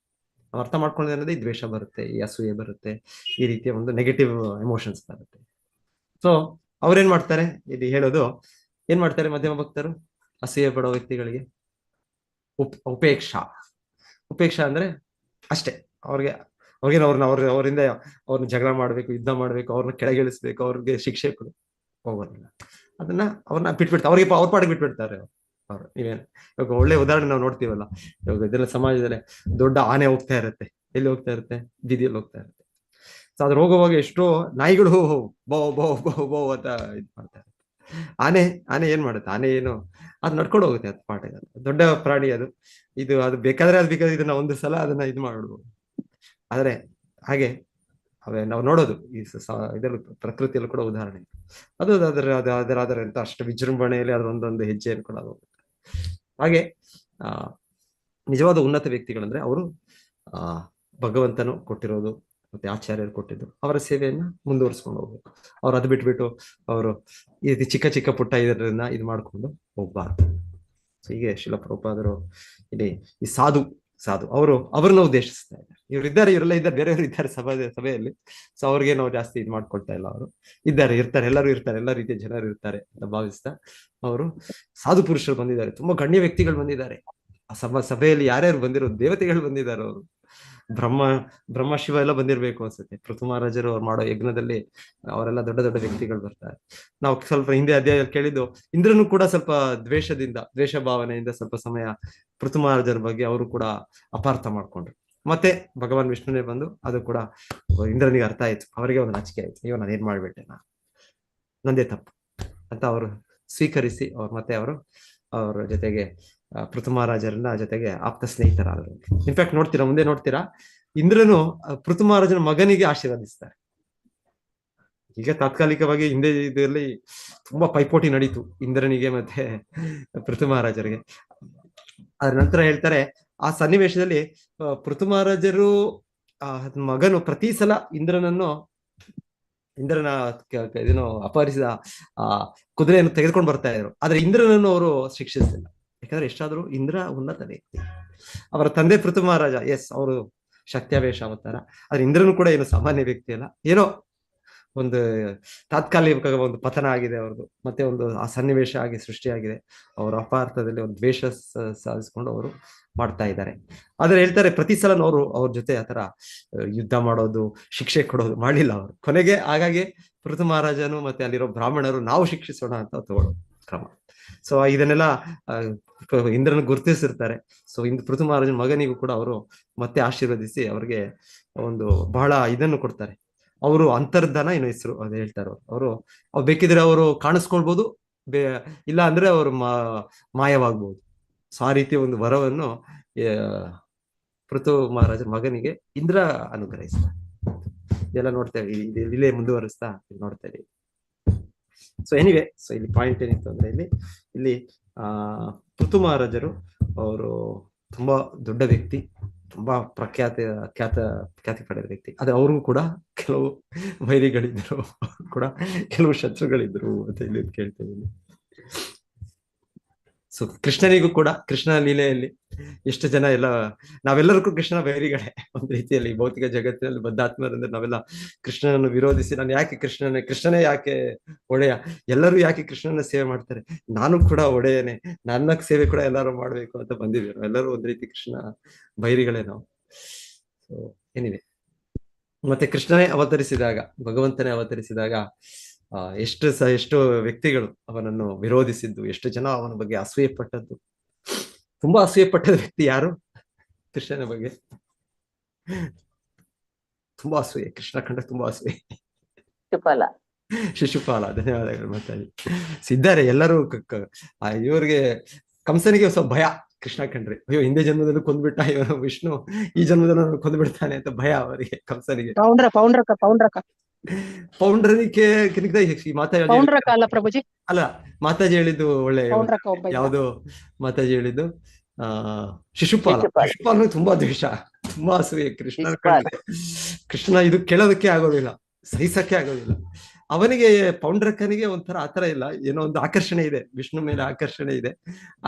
Speaker 1: ನಾವು ಅರ್ಥ ಮಾಡ್ಕೊಳ್ಳೋದು ಅನ್ನೋದೇ ಈ ದ್ವೇಷ ಬರುತ್ತೆ, ಈ ಅಸೂಯೆ ಬರುತ್ತೆ, ಈ ರೀತಿಯ ಒಂದು ನೆಗೆಟಿವ್ ಎಮೋಷನ್ಸ್ ಬರುತ್ತೆ. ಸೊ ಅವ್ರೇನ್ ಮಾಡ್ತಾರೆ, ಇಲ್ಲಿ ಹೇಳೋದು ಏನ್ ಮಾಡ್ತಾರೆ ಮಧ್ಯಮ ಭಕ್ತರು ಅಸೂಯೆ ಪಡೋ ವ್ಯಕ್ತಿಗಳಿಗೆ? ಉಪೇಕ್ಷಾ. ಉಪೇಕ್ಷಾ ಅಂದ್ರೆ ಅಷ್ಟೇ, ಅವ್ರಿಗೆ ಅವರಿಂದ ಅವ್ರನ್ನ ಜಗಳ ಮಾಡ್ಬೇಕು, ಯುದ್ಧ ಮಾಡ್ಬೇಕು, ಅವ್ರನ್ನ ಕೆಳಗಿಳಿಸ್ಬೇಕು, ಅವ್ರಿಗೆ ಶಿಕ್ಷೆ ಕೊಡು ಹೋಗೋದಿಲ್ಲ. ಅದನ್ನ ಅವ್ರನ್ನ ಬಿಟ್ಬಿಡ್ತಾರೆ, ಅವ್ರಿಗೆ ಅವ್ರ ಪಾಡಿಗೆ ಬಿಟ್ಬಿಡ್ತಾರೆ ಅವ್ರು. ನೀವೇನು ಇವಾಗ ಒಳ್ಳೆ ಉದಾಹರಣೆ ನಾವು ನೋಡ್ತೀವಲ್ಲ, ಇವಾಗ ಇದೆಲ್ಲ ಸಮಾಜದಲ್ಲಿ ದೊಡ್ಡ ಆನೆ ಹೋಗ್ತಾ ಇರುತ್ತೆ, ಎಲ್ಲಿ ಹೋಗ್ತಾ ಇರುತ್ತೆ? ಬೀದಿಯಲ್ಲಿ ಹೋಗ್ತಾ ಇರುತ್ತೆ. ಸೊ ಅದ್ರ ಹೋಗುವಾಗ ಎಷ್ಟೋ ನಾಯಿಗಳು ಬೋ ಬೋ ಬೋ ಬೋ ಅಂತ ಇದು ಮಾಡ್ತಾರೆ. ಆನೆ ಏನ್ ಮಾಡುತ್ತೆ? ಆನೆ ಏನು ಅದು ನಡ್ಕೊಂಡು ಹೋಗುತ್ತೆ, ಅದು ಪಾಠ, ದೊಡ್ಡ ಪ್ರಾಣಿ ಅದು. ಅದು ಬೇಕಾದ್ರೆ ಇದನ್ನ ಒಂದು ಸಲ ಅದನ್ನ ಇದು ಮಾಡ್ಬೋದು. ಆದ್ರೆ ಹಾಗೆ ನಾವು ನೋಡೋದು ಈ ಇದರಲ್ಲಿ ಪ್ರಕೃತಿಯಲ್ಲಿ ಕೂಡ ಉದಾಹರಣೆ ಅದು ಅದರ ಅಂತ ಅಷ್ಟು ವಿಜೃಂಭಣೆಯಲ್ಲಿ ಅದ್ರ ಒಂದೊಂದು ಹೆಜ್ಜೆಯನ್ನು ಕೂಡ ಹಾಗೆ ನಿಜವಾದ ಉನ್ನತ ವ್ಯಕ್ತಿಗಳಂದ್ರೆ ಅವರು ಭಗವಂತನು ಕೊಟ್ಟಿರೋದು ಮತ್ತೆ ಆಚಾರ್ಯರು ಕೊಟ್ಟಿದ್ದು ಅವರ ಸೇವೆಯನ್ನ ಮುಂದುವರಿಸ್ಕೊಂಡು ಹೋಗ್ಬೇಕು. ಅವ್ರು ಅದು ಬಿಟ್ಬಿಟ್ಟು ಅವರು ಈ ಚಿಕ್ಕ ಚಿಕ್ಕ ಪುಟ್ಟ ಇದರಿಂದ ಇದು ಮಾಡ್ಕೊಂಡು ಹೋಗ್ಬಾರ್ದು. ಸೊ ಹೀಗೆ ಶಿಲ ಪ್ರಭುಪಾದರು ಇಲ್ಲಿ ಈ ಸಾಧು ಅವ್ರನ್ನ ಉದ್ದೇಶಿಸ್ತಾ ಇದ್ದಾರೆ. ಇವರೆಲ್ಲ ಇದ್ದಾರೆ, ಬೇರೆಯವರು ಇದ್ದಾರೆ ಸಭೆಯಲ್ಲಿ. ಸೊ ಅವ್ರಿಗೆ ನಾವು ಜಾಸ್ತಿ ಇದು ಮಾಡ್ಕೊಳ್ತಾ ಇಲ್ಲ. ಅವರು ಇರ್ತಾರೆ, ಎಲ್ಲರೂ ಇರ್ತಾರೆ, ಎಲ್ಲ ರೀತಿಯ ಜನರು ಇರ್ತಾರೆ ಅಂತ ಭಾವಿಸ್ತಾ ಅವರು ಸಾಧು ಪುರುಷರು ಬಂದಿದ್ದಾರೆ, ತುಂಬಾ ಗಣ್ಯ ವ್ಯಕ್ತಿಗಳು ಬಂದಿದ್ದಾರೆ. ಆ ಸಭೆಯಲ್ಲಿ ಯಾರ್ಯಾರು ಬಂದಿರೋ ದೇವತೆಗಳು ಬಂದಿದ್ದಾರೆ. ಅವರು ಬ್ರಹ್ಮ ಶಿವ ಎಲ್ಲ ಬಂದಿರ್ಬೇಕು ಅನ್ಸುತ್ತೆ. ಪೃಥು ಮಹಾರಾಜರು ಅವ್ರು ಮಾಡೋ ಯಜ್ಞದಲ್ಲಿ ಅವರೆಲ್ಲ ದೊಡ್ಡ ದೊಡ್ಡ ವ್ಯಕ್ತಿಗಳು ಬರ್ತಾರೆ. ನಾವು ಸ್ವಲ್ಪ ಹಿಂದೆ ಅಧ್ಯಾಯ ಕೇಳಿದ್ದು, ಇಂದ್ರನು ಕೂಡ ಸ್ವಲ್ಪ ದ್ವೇಷ ಭಾವನೆಯಿಂದ ಸ್ವಲ್ಪ ಸಮಯ ಪೃಥು ಮಹಾರಾಜರ ಬಗ್ಗೆ ಅವರು ಕೂಡ ಅಪಾರ್ಥ ಮಾಡ್ಕೊಂಡ್ರು. ಮತ್ತೆ ಭಗವಾನ್ ವಿಷ್ಣುನೇ ಬಂದು ಅದು ಕೂಡ ಇಂದ್ರನಿಗೆ ಅರ್ಥ ಆಯ್ತು, ಅವರಿಗೆ ಒಂದು ನಾಚಿಕೆ ಆಯ್ತು, ಅಯ್ಯೋ ನಾನೇನ್ ಮಾಡ್ಬಿಟ್ಟೆ, ನಂದೇ ತಪ್ಪು ಅಂತ ಅವರು ಸ್ವೀಕರಿಸಿ ಅವರ ಜೊತೆಗೆ ಪೃಥು ಮಹಾರಾಜರನ್ನ ಜೊತೆಗೆ ಆಪ್ತ ಸ್ನೇಹಿತರಾದರು. ಇನ್ಫ್ಯಾಕ್ಟ್ ಮುಂದೆ ನೋಡ್ತೀರಾ ಇಂದ್ರನು ಪೃಥು ಮಹಾರಾಜನ ಮಗನಿಗೆ ಆಶೀರ್ವದಿಸ್ತಾರೆ. ಈಗ ತಾತ್ಕಾಲಿಕವಾಗಿ ಹಿಂದೆ ಇದರಲ್ಲಿ ತುಂಬಾ ಪೈಪೋಟಿ ನಡೀತು ಇಂದ್ರನಿಗೆ ಮತ್ತೆ ಪೃಥು ಮಹಾರಾಜರಿಗೆ. ಅದ್ರ ನಂತರ ಹೇಳ್ತಾರೆ ಆ ಸನ್ನಿವೇಶದಲ್ಲಿ ಪೃಥು ಮಹಾರಾಜರು ಮಗನು ಪ್ರತಿ ಸಲ ಇಂದ್ರನ ಇದನ್ನು ಅಪಹರಿಸಿದ ಕುದುರೆಯನ್ನು ತೆಗೆದುಕೊಂಡು ಬರ್ತಾ ಇದ್ರು. ಆದ್ರೆ ಇಂದ್ರನನ್ನು ಅವರು ಶಿಕ್ಷಿಸಿಲ್ಲ. ಯಾಕಂದ್ರೆ ಎಷ್ಟಾದ್ರು ಇಂದ್ರ ಉನ್ನತ ವ್ಯಕ್ತಿ. ಅವರ ತಂದೆ ಪೃಥು ಮಹಾರಾಜ, ಅವರು ಶಕ್ತ್ಯಾವೇಶ ಅವತಾರ. ಆದ್ರೆ ಇಂದ್ರನು ಕೂಡ ಏನು ಸಾಮಾನ್ಯ ವ್ಯಕ್ತಿ ಅಲ್ಲ. ಏನೋ ಒಂದು ತಾತ್ಕಾಲಿಕ ಒಂದು ಪತನ ಆಗಿದೆ ಅವ್ರದ್ದು, ಮತ್ತೆ ಒಂದು ಆ ಸನ್ನಿವೇಶ ಆಗಿ ಸೃಷ್ಟಿಯಾಗಿದೆ. ಅವರ ಅಪಾರ್ಥದಲ್ಲಿ ಒಂದು ದ್ವೇಷ ಸಾಧಿಸ್ಕೊಂಡು ಅವರು ಮಾಡ್ತಾ ಇದ್ದಾರೆ. ಆದ್ರೆ ಹೇಳ್ತಾರೆ ಪ್ರತಿ ಸಲ ಅವ್ರ ಜೊತೆ ಆತರ ಯುದ್ಧ ಮಾಡೋದು, ಶಿಕ್ಷೆ ಕೊಡೋದು ಮಾಡಲಿಲ್ಲ ಅವರು. ಕೊನೆಗೆ ಹಾಗಾಗಿ ಪೃಥು ಮಹಾರಾಜನು ಮತ್ತೆ ಅಲ್ಲಿರೋ ಬ್ರಾಹ್ಮಣರು ನಾವು ಶಿಕ್ಷಿಸೋಣ ಅಂತ ತಗೊಳ್ಳೋದು ಕ್ರಮ. ಸೊ ಇದನ್ನೆಲ್ಲ ಇಂದ್ರನ ಗುರುತಿಸಿರ್ತಾರೆ. ಸೊ ಪೃಥು ಮಹಾರಾಜನ ಮಗನಿಗೂ ಕೂಡ ಅವರು ಮತ್ತೆ ಆಶೀರ್ವದಿಸಿ ಅವ್ರಿಗೆ ಒಂದು ಬಹಳ ಇದನ್ನು ಕೊಡ್ತಾರೆ. ಅವರು ಅಂತರ್ಧಾನ ಏನೋ ಹೆಸರು ಅದು ಹೇಳ್ತಾರೆ. ಅವರು ಬೇಕಿದ್ರೆ ಅವರು ಕಾಣಿಸ್ಕೊಳ್ಬಹುದು, ಇಲ್ಲ ಅಂದ್ರೆ ಅವರು ಮಾಯವಾಗ್ಬಹುದು. ಸೊ ಆ ರೀತಿಯ ಒಂದು ವರವನ್ನು ಪೃಥು ಮಹಾರಾಜನ ಮಗನಿಗೆ ಇಂದ್ರ ಅನುಗ್ರಹಿಸ್ತಾರೆ. ಇದೆಲ್ಲ ನೋಡ್ತೇವೆ, ಇಲ್ಲೇ ಮುಂದುವರಿಸ್ತಾ ನೋಡ್ತೇವೆ. ಸೊ ಎನಿವೆ, ಸೊ ಇಲ್ಲಿ ಪಾಯಿಂಟ್ ಏನಿತ್ತು ಅಂದ್ರೆ ಇಲ್ಲಿ ಪೃಥು ಮಹಾರಾಜರು ಅವರು ತುಂಬಾ ದೊಡ್ಡ ವ್ಯಕ್ತಿ, ತುಂಬಾ ಖ್ಯಾತಿ ಪಡೆದ ವ್ಯಕ್ತಿ. ಆದ್ರೆ ಅವ್ರಿಗೂ ಕೂಡ ಕೆಲವು ವೈರಿಗಳಿದ್ರು, ಕೂಡ ಕೆಲವು ಶತ್ರುಗಳಿದ್ರು ಅಂತ ಇಲ್ಲಿ ಕೇಳ್ತೇವೆ. ಸೊ ಕೃಷ್ಣನಿಗೂ ಕೂಡ ಕೃಷ್ಣ ಲೀಲೆಯಲ್ಲಿ ಎಷ್ಟು ಜನ ನಾವೆಲ್ಲರಿಗೂ ಕೃಷ್ಣನ ವೈರಿಗಳೇ ಒಂದು ರೀತಿಯಲ್ಲಿ. ಭೌತಿಕ ಜಗತ್ತಿನಲ್ಲಿ ಬದ್ಧಾತ್ಮರಂದ್ರೆ ನಾವೆಲ್ಲ ಕೃಷ್ಣನನ್ನು ವಿರೋಧಿಸಿ, ನಾನು ಯಾಕೆ ಕೃಷ್ಣನೇ ಯಾಕೆ ಒಡೆಯ, ಎಲ್ಲರೂ ಯಾಕೆ ಕೃಷ್ಣನ ಸೇವೆ ಮಾಡ್ತಾರೆ, ನಾನು ಕೂಡ ಒಡೆಯನೇ, ನನ್ನ ಸೇವೆ ಕೂಡ ಎಲ್ಲರೂ ಮಾಡ್ಬೇಕು ಅಂತ ಬಂದಿದ್ದೀವಿ. ಎಲ್ಲರೂ ಒಂದ್ ರೀತಿ ಕೃಷ್ಣ ವೈರಿಗಳೇ ನಾವು. ಸೊ ಏನಿದೆ, ಮತ್ತೆ ಕೃಷ್ಣನೇ ಅವತರಿಸಿದಾಗ, ಭಗವಂತನೇ ಅವತರಿಸಿದಾಗ ಎಷ್ಟು ವ್ಯಕ್ತಿಗಳು ಅವನನ್ನು ವಿರೋಧಿಸಿದ್ದು, ಎಷ್ಟು ಜನ ಅವನ ಬಗ್ಗೆ ಅಸೂಯೆ ಪಟ್ಟದ್ದು. ತುಂಬಾ ಅಸೂಯೆ ಪಟ್ಟದ ವ್ಯಕ್ತಿ ಯಾರು? ಕೃಷ್ಣನ ಬಗ್ಗೆ ತುಂಬಾ ಅಸೂಯೆ, ಕೃಷ್ಣ ಕಂಡ ತುಂಬಾ ಅಸೂಯೆ ಶಿಶುಪಾಲ. ಧನ್ಯವಾದಗಳು. ಮಾತಾಡಿ ಸಿದ್ದಾರೆ ಎಲ್ಲರೂ. ಇವ್ರಿಗೆ ಕಂಸನಿಗೆ ಸ್ವಲ್ಪ ಭಯ, ಕೃಷ್ಣ ಕಂಡ್ರೆ ಅಯ್ಯೋ ಹಿಂದೆ ಜನ್ಮದಲ್ಲೂ ಕೊಂದ್ಬಿಟ್ಟ ಇವನು ವಿಷ್ಣು, ಈ ಜನ್ಮದಲ್ಲೂ ಕೊಂದ್ಬಿಡ್ತಾನೆ ಅಂತ ಭಯ ಅವರಿಗೆ, ಕಂಸನಿಗೆ. ಪೌಂಡ್ರನಿಕೆ ಈ ಮಾತಾಜಿ
Speaker 2: ಪೌಂಡ್ರಕ ಅಲ್ಲ ಪ್ರಭುಜಿ,
Speaker 1: ಅಲ್ಲ, ಮಾತಾಜಿ ಹೇಳಿದ್ದು ಒಳ್ಳೆ
Speaker 2: ಪೌಂಡ್ರಕ ಒಬ್ಬ ಇದ್ದ.
Speaker 1: ಯಾವ್ದು ಮಾತಾಜಿ ಹೇಳಿದ್ದು ಆ ಶಿಶುಪಾಲ.
Speaker 3: ಶಿಶುಪಾಲ.
Speaker 1: ಶಿಶುಪಾಲನಿಗೆ ತುಂಬಾ ದ್ವೇಷ, ತುಂಬಾ ಅಸೂಯೆ ಕೃಷ್ಣನ
Speaker 3: ಶಿಶುಪಾಲ.
Speaker 1: ಕಂಡ್ರೆ. ಕೃಷ್ಣ ಇದು ಕೇಳೋದಕ್ಕೆ ಆಗೋದಿಲ್ಲ, ಸಹಿಸಕ್ಕೆ ಆಗೋದಿಲ್ಲ. ಅವನಿಗೆ ಪೌಂಡ್ರಕನಿಗೆ ಒಂಥರ ಆತರ ಇಲ್ಲ, ಏನೋ ಒಂದು ಆಕರ್ಷಣೆ ಇದೆ, ವಿಷ್ಣು ಮೇಲೆ ಆಕರ್ಷಣೆ ಇದೆ.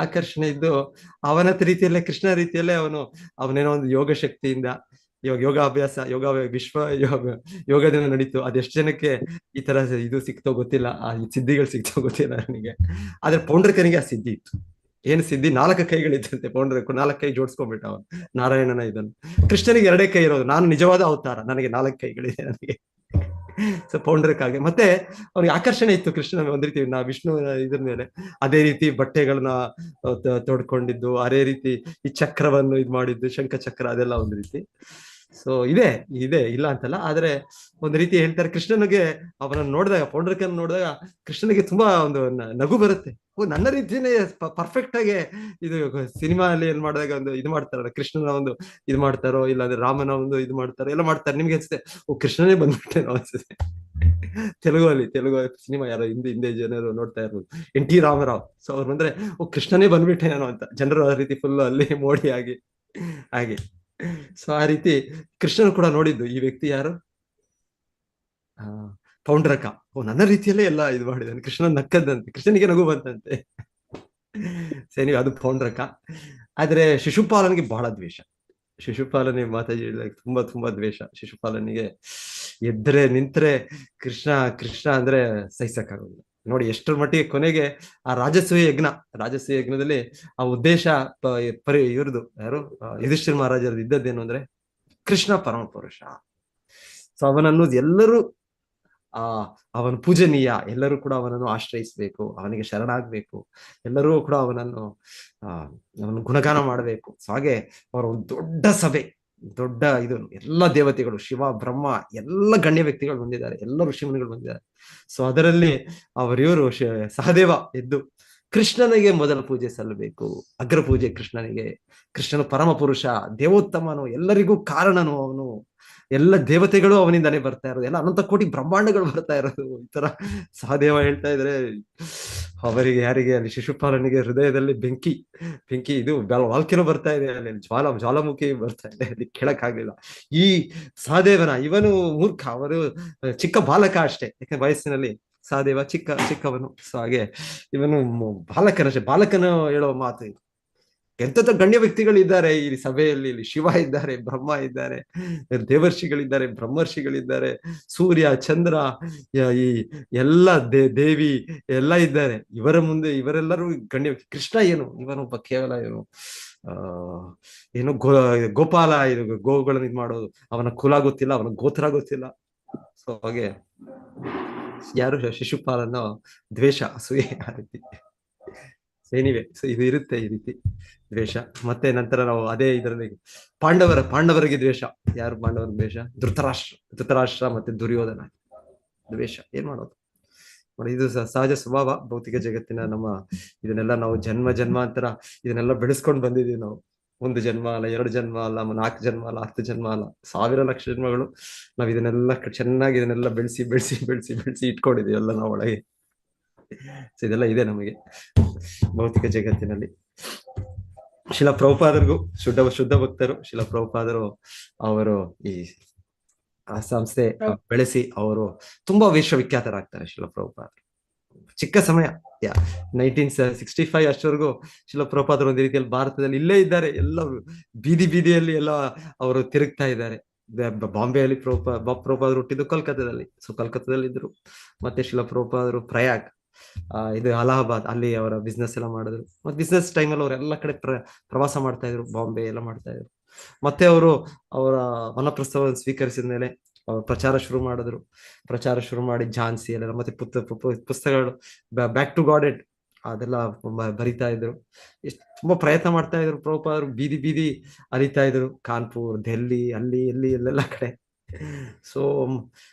Speaker 1: ಆಕರ್ಷಣೆ ಇದ್ದು ಅವನ ರೀತಿಯಲ್ಲೇ, ಕೃಷ್ಣ ರೀತಿಯಲ್ಲೇ ಅವನೇನೋ ಒಂದು ಯೋಗ ಶಕ್ತಿಯಿಂದ, ಇವಾಗ ಯೋಗಾಭ್ಯಾಸ, ಯೋಗದಿಂದ ನಡೀತು. ಅದೆಷ್ಟು ಜನಕ್ಕೆ ಈ ತರ ಇದು ಸಿಕ್ತೋ ಗೊತ್ತಿಲ್ಲ, ಆ ಸಿದ್ಧಿಗಳು ಸಿಕ್ತೋ ಗೊತ್ತಿಲ್ಲ ನನಗೆ. ಆದ್ರೆ ಪೌಂಡ್ರಕನಿಗೆ ಆ ಸಿದ್ಧಿ ಇತ್ತು. ಏನು ಸಿದ್ಧಿ? 4 ಕೈಗಳಿತ್ತಂತೆ ಪೌಂಡ್ರಕು. 4 ಕೈ ಜೋಡಿಸ್ಕೊಂಡ್ಬಿಟ್ಟ ಅವನು ನಾರಾಯಣನ ಇದನ್ನು. ಕೃಷ್ಣನಿಗೆ 2 ಕೈ ಇರೋದು, ನಾನು ನಿಜವಾದ ಅವತಾರ, ನನಗೆ 4 ಕೈಗಳಿದೆ ನನಗೆ. ಸೊ ಪೌಂಡ್ರಕ್ಕಾಗಿ ಮತ್ತೆ ಅವ್ರಿಗೆ ಆಕರ್ಷಣೆ ಇತ್ತು ಕೃಷ್ಣನ ಒಂದ್ ರೀತಿ, ನಾ ವಿಷ್ಣು ಇದ್ರ ಮೇಲೆ. ಅದೇ ರೀತಿ ಬಟ್ಟೆಗಳನ್ನ ತೊಡ್ಕೊಂಡಿದ್ದು, ಅದೇ ರೀತಿ ಈ ಚಕ್ರವನ್ನು ಇದ್ ಮಾಡಿದ್ದು, ಶಂಖ ಚಕ್ರ, ಅದೆಲ್ಲ ಒಂದ್ ರೀತಿ. ಸೊ ಇದೆ ಇದೆ, ಇಲ್ಲ ಅಂತಲ್ಲ. ಆದ್ರೆ ಒಂದ್ ರೀತಿ ಹೇಳ್ತಾರೆ, ಕೃಷ್ಣನಿಗೆ ಅವನನ್ನು ನೋಡಿದಾಗ, ಪೌಂಡ್ರಕನ್ ನೋಡಿದಾಗ ಕೃಷ್ಣನಿಗೆ ತುಂಬಾ ಒಂದು ನಗು ಬರುತ್ತೆ. ಓ, ನನ್ನ ರೀತಿನೇ ಪರ್ಫೆಕ್ಟ್ ಆಗಿ ಇದು ಸಿನಿಮಾ ಅಲ್ಲಿ ಏನ್ ಮಾಡಿದಾಗ ಒಂದು ಇದು ಮಾಡ್ತಾರಲ್ಲ, ಕೃಷ್ಣನ ಒಂದು ಇದು ಮಾಡ್ತಾರೋ, ಇಲ್ಲಾಂದ್ರೆ ರಾಮನ ಒಂದು ಇದು ಮಾಡ್ತಾರೋ, ಎಲ್ಲ ಮಾಡ್ತಾರೆ. ನಿಮ್ಗೆ ಅನ್ಸುತ್ತೆ ಓ ಕೃಷ್ಣನೇ ಬಂದ್ಬಿಟ್ಟೇನೋ ಅನ್ಸುತ್ತೆ. ತೆಲುಗು ಸಿನಿಮಾ ಯಾರೋ ಹಿಂದೆ ಜನರು ನೋಡ್ತಾ ಇರ್ಬೋದು, NT ರಾಮರಾವ್. ಸೊ ಅವ್ರು ಬಂದ್ರೆ ಓ ಕೃಷ್ಣನೇ ಬಂದ್ಬಿಟ್ಟೇನೋ ಅಂತ ಜನರು ಆ ರೀತಿ ಫುಲ್ ಅಲ್ಲಿ ಮೋಡಿ ಆಗಿ ಹಾಗೆ. ಸೊ ಆ ರೀತಿ ಕೃಷ್ಣನ್ ಕೂಡ ನೋಡಿದ್ದು ಈ ವ್ಯಕ್ತಿ ಯಾರು, ಪೌಂಡ್ರಕ. ಓ, ನನ್ನ ರೀತಿಯಲ್ಲೇ ಎಲ್ಲ ಇದು ಮಾಡಿದಾನೆ. ಕೃಷ್ಣನ್ ನಕ್ಕದಂತೆ, ಕೃಷ್ಣನಿಗೆ ನಗು ಬಂತಂತೆ. ಸರಿ, ಅದು ಪೌಂಡ್ರಕ. ಆದ್ರೆ ಶಿಶುಪಾಲನಿಗೆ ಬಹಳ ದ್ವೇಷ. ಶಿಶುಪಾಲನಿಗೆ ಮಾತಾಜಿ ಹೇಳಿದಾಗ ತುಂಬಾ ತುಂಬಾ ದ್ವೇಷ ಶಿಶುಪಾಲನಿಗೆ. ಎದ್ರೆ ನಿಂತ್ರೆ ಕೃಷ್ಣ ಕೃಷ್ಣ ಅಂದ್ರೆ ಸಹಿಸಕ್ಕಾಗೋದಿಲ್ಲ. ನೋಡಿ ಎಷ್ಟರ ಮಟ್ಟಿಗೆ ಕೊನೆಗೆ ಆ ರಾಜಸೂಯ ಯಜ್ಞದಲ್ಲಿ ಆ ಉದ್ದೇಶ ಇವ್ರದ್ದು ಯಾರು, ಯುಧಿಷ್ಠಿರ ಮಹಾರಾಜರದ್ದು ಇದ್ದದ್ದೇನು ಅಂದ್ರೆ ಕೃಷ್ಣ ಪರಮ ಪುರುಷ. ಸೊ ಅವನನ್ನು ಎಲ್ಲರೂ ಅವನ ಪೂಜನೀಯ, ಎಲ್ಲರೂ ಕೂಡ ಅವನನ್ನು ಆಶ್ರಯಿಸ್ಬೇಕು, ಅವನಿಗೆ ಶರಣಾಗ್ಬೇಕು, ಎಲ್ಲರೂ ಕೂಡ ಅವನನ್ನು ಗುಣಗಾನ ಮಾಡಬೇಕು. ಸೊ ಹಾಗೆ ಅವರ ಒಂದು ದೊಡ್ಡ ಸಭೆ, ದೊಡ್ಡ ಇದು, ಎಲ್ಲ ದೇವತೆಗಳು, ಶಿವ ಬ್ರಹ್ಮ, ಎಲ್ಲ ಗಣ್ಯ ವ್ಯಕ್ತಿಗಳು ಬಂದಿದ್ದಾರೆ, ಎಲ್ಲ ಋಷಿಮುನಿಗಳು ಬಂದಿದ್ದಾರೆ. ಸೊ ಅದರಲ್ಲಿ ಇವರು ಸಹದೇವ ಎದ್ದು ಕೃಷ್ಣನಿಗೆ ಮೊದಲ ಪೂಜೆ ಸಲ್ಲಬೇಕು, ಅಗ್ರ ಪೂಜೆ ಕೃಷ್ಣನಿಗೆ. ಕೃಷ್ಣನು ಪರಮ ಪುರುಷ, ದೇವೋತ್ತಮನು, ಎಲ್ಲರಿಗೂ ಕಾರಣನು ಅವನು, ಎಲ್ಲ ದೇವತೆಗಳು ಅವನಿಂದಾನೇ ಬರ್ತಾ ಇರೋದು, ಎಲ್ಲ ಅನಂತ ಕೋಟಿ ಬ್ರಹ್ಮಾಂಡಗಳು ಬರ್ತಾ ಇರೋದು. ಈ ತರ ಸಹದೇವ ಹೇಳ್ತಾ ಇದ್ರೆ ಅವರಿಗೆ, ಯಾರಿಗೆ, ಅಲ್ಲಿ ಶಿಶುಪಾಲನಿಗೆ ಹೃದಯದಲ್ಲಿ ಬೆಂಕಿ ಇದು ವಾಲ್ಕೆನೋ ಬರ್ತಾ ಇದೆ, ಅಲ್ಲಿ ಜ್ವಾಲಾಮುಖಿ ಬರ್ತಾ ಇದೆ, ಅಲ್ಲಿ ಕೇಳಕ್ ಆಗ್ಲಿಲ್ಲ. ಈ ಸಹದೇವನ, ಇವನು ಮೂರ್ಖ, ಅವರು ಚಿಕ್ಕ ಬಾಲಕ ಅಷ್ಟೇ, ಯಾಕಂದ್ರೆ ವಯಸ್ಸಿನಲ್ಲಿ ಸಹದೇವ ಚಿಕ್ಕವನು. ಸೊ ಹಾಗೆ ಇವನು ಬಾಲಕನ ಹೇಳೋ ಮಾತು ಇದು. ಎಂತೆಂಥ ಗಣ್ಯ ವ್ಯಕ್ತಿಗಳಿದ್ದಾರೆ ಈ ಸಭೆಯಲ್ಲಿ. ಇಲ್ಲಿ ಶಿವ ಇದ್ದಾರೆ, ಬ್ರಹ್ಮ ಇದ್ದಾರೆ, ದೇವರ್ಷಿಗಳಿದ್ದಾರೆ, ಬ್ರಹ್ಮರ್ಷಿಗಳಿದ್ದಾರೆ, ಸೂರ್ಯ ಚಂದ್ರ, ಈ ಎಲ್ಲ ದೇವಿ ಎಲ್ಲ ಇದ್ದಾರೆ. ಇವರ ಮುಂದೆ ಇವರೆಲ್ಲರೂ ಗಣ್ಯ. ಕೃಷ್ಣ ಏನು, ಇವನೊಬ್ಬ ಕೇವಲ ಏನು ಗೋಪಾಲ, ಇದು ಗೋವುಗಳನ್ನು ಇದು ಮಾಡೋದು, ಅವನ ಕುಲ ಗೊತ್ತಿಲ್ಲ, ಅವನ ಗೋತ್ರ ಗೊತ್ತಿಲ್ಲ. ಸೊ ಹಾಗೆ ಯಾರು ಶಿಶುಪಾಲನ ದ್ವೇಷ, ಅಸೂಯೆ ಆ ರೀತಿ. ಏನಿವೆ. ಸೊ ಇದು ಇರುತ್ತೆ ಈ ರೀತಿ ದ್ವೇಷ. ಮತ್ತೆ ನಂತರ ನಾವು ಅದೇ ಇದರಲ್ಲಿ ಪಾಂಡವರಿಗೆ ದ್ವೇಷ. ಯಾರು ಪಾಂಡವರ ದ್ವೇಷ? ಧೃತರಾಷ್ಟ್ರ ಮತ್ತೆ ದುರ್ಯೋಧನ ದ್ವೇಷ. ಏನ್ ಮಾಡೋದು ನೋಡಿ, ಇದು ಸಹಜ ಸ್ವಭಾವ ಭೌತಿಕ ಜಗತ್ತಿನ. ಇದನ್ನೆಲ್ಲ ನಾವು ಜನ್ಮಾಂತರ ಇದನ್ನೆಲ್ಲ ಬೆಳೆಸ್ಕೊಂಡು ಬಂದಿದೀವಿ ನಾವು. 1 ಜನ್ಮ ಅಲ್ಲ, 2 ಜನ್ಮ ಅಲ್ಲ, 4 ಜನ್ಮ ಅಲ್ಲ, 10 ಜನ್ಮ ಅಲ್ಲ, 1000 ಲಕ್ಷ ಜನ್ಮಗಳು ನಾವ್ ಇದನ್ನೆಲ್ಲ ಚೆನ್ನಾಗಿ ಇದನ್ನೆಲ್ಲ ಬೆಳೆಸಿ ಇಟ್ಕೊಂಡಿದೀವಿ ಎಲ್ಲ ನಾವು ಒಳಗೆ. ಸೊ ಇದೆಲ್ಲ ಇದೆ ನಮಗೆ ಭೌತಿಕ ಜಗತ್ತಿನಲ್ಲಿ. ಶಿಲಾ ಪ್ರಭುಪಾದರಿಗೂ ಶುದ್ಧ ಭಕ್ತರು, ಶಿಲಾ ಪ್ರಭುಪಾದರು ಅವರು ಈ ಸಂಸ್ಥೆ ಬೆಳೆಸಿ ಅವರು ತುಂಬಾ ವಿಶ್ವವಿಖ್ಯಾತರಾಗ್ತಾರೆ. ಶಿಲಾ ಪ್ರಭುಪಾದರು ಚಿಕ್ಕ ಸಮಯ 1965 ಅಷ್ಟವರೆಗೂ ಶಿಲಾ ಪ್ರಭುಪಾದರು ಒಂದು ರೀತಿಯಲ್ಲಿ ಭಾರತದಲ್ಲಿ ಇಲ್ಲೇ ಇದ್ದಾರೆ. ಎಲ್ಲರೂ ಬೀದಿಯಲ್ಲಿ ಎಲ್ಲ ಅವರು ತಿರುಗ್ತಾ ಇದ್ದಾರೆ. ಬಾಂಬೆಯಲ್ಲಿ ಪ್ರಭುಪಾದರು ಹುಟ್ಟಿದ್ದು ಕೋಲ್ಕತ್ತಾದಲ್ಲಿ. ಸೊ ಕೋಲ್ಕತ್ತಾದಲ್ಲಿ ಇದ್ರು. ಮತ್ತೆ ಶಿಲಾ ಪ್ರಭುಪಾದರು ಪ್ರಯಾಗ್, ಇದು ಅಲಹಾಬಾದ್, ಅಲ್ಲಿ ಅವರ ಬಿಸ್ನೆಸ್ ಎಲ್ಲ ಮಾಡಿದ್ರು. ಮತ್ತೆ ಬಿಸ್ನೆಸ್ ಟೈಮಲ್ಲಿ ಅವ್ರು ಎಲ್ಲ ಕಡೆ ಪ್ರವಾಸ ಮಾಡ್ತಾ ಇದ್ರು, ಬಾಂಬೆ ಎಲ್ಲ ಮಾಡ್ತಾ ಇದ್ರು. ಮತ್ತೆ ಅವರು ಅವರ ವನಪ್ರಸ್ಥವನ್ನು ಸ್ವೀಕರಿಸಿದ ಮೇಲೆ ಅವರು ಪ್ರಚಾರ ಶುರು ಮಾಡಿ ಝಾನ್ಸಿ ಅಲ್ಲೆಲ್ಲ ಮತ್ತೆ ಪುಸ್ತಕಗಳು ಬ್ಯಾಕ್ ಟು ಗಾಡೆಡ್ ಅದೆಲ್ಲ ಬರಿತಾ ಇದ್ರು. ತುಂಬಾ ಪ್ರಯತ್ನ ಮಾಡ್ತಾ ಇದ್ರು ಪ್ರಭುಪಾದರು. ಬೀದಿ ಅರಿತಾ ಇದ್ರು, ಕಾನ್ಪುರ್, ಡೆಲ್ಲಿ, ಅಲ್ಲಿ ಎಲ್ಲೆಲ್ಲ ಕಡೆ. ಸೊ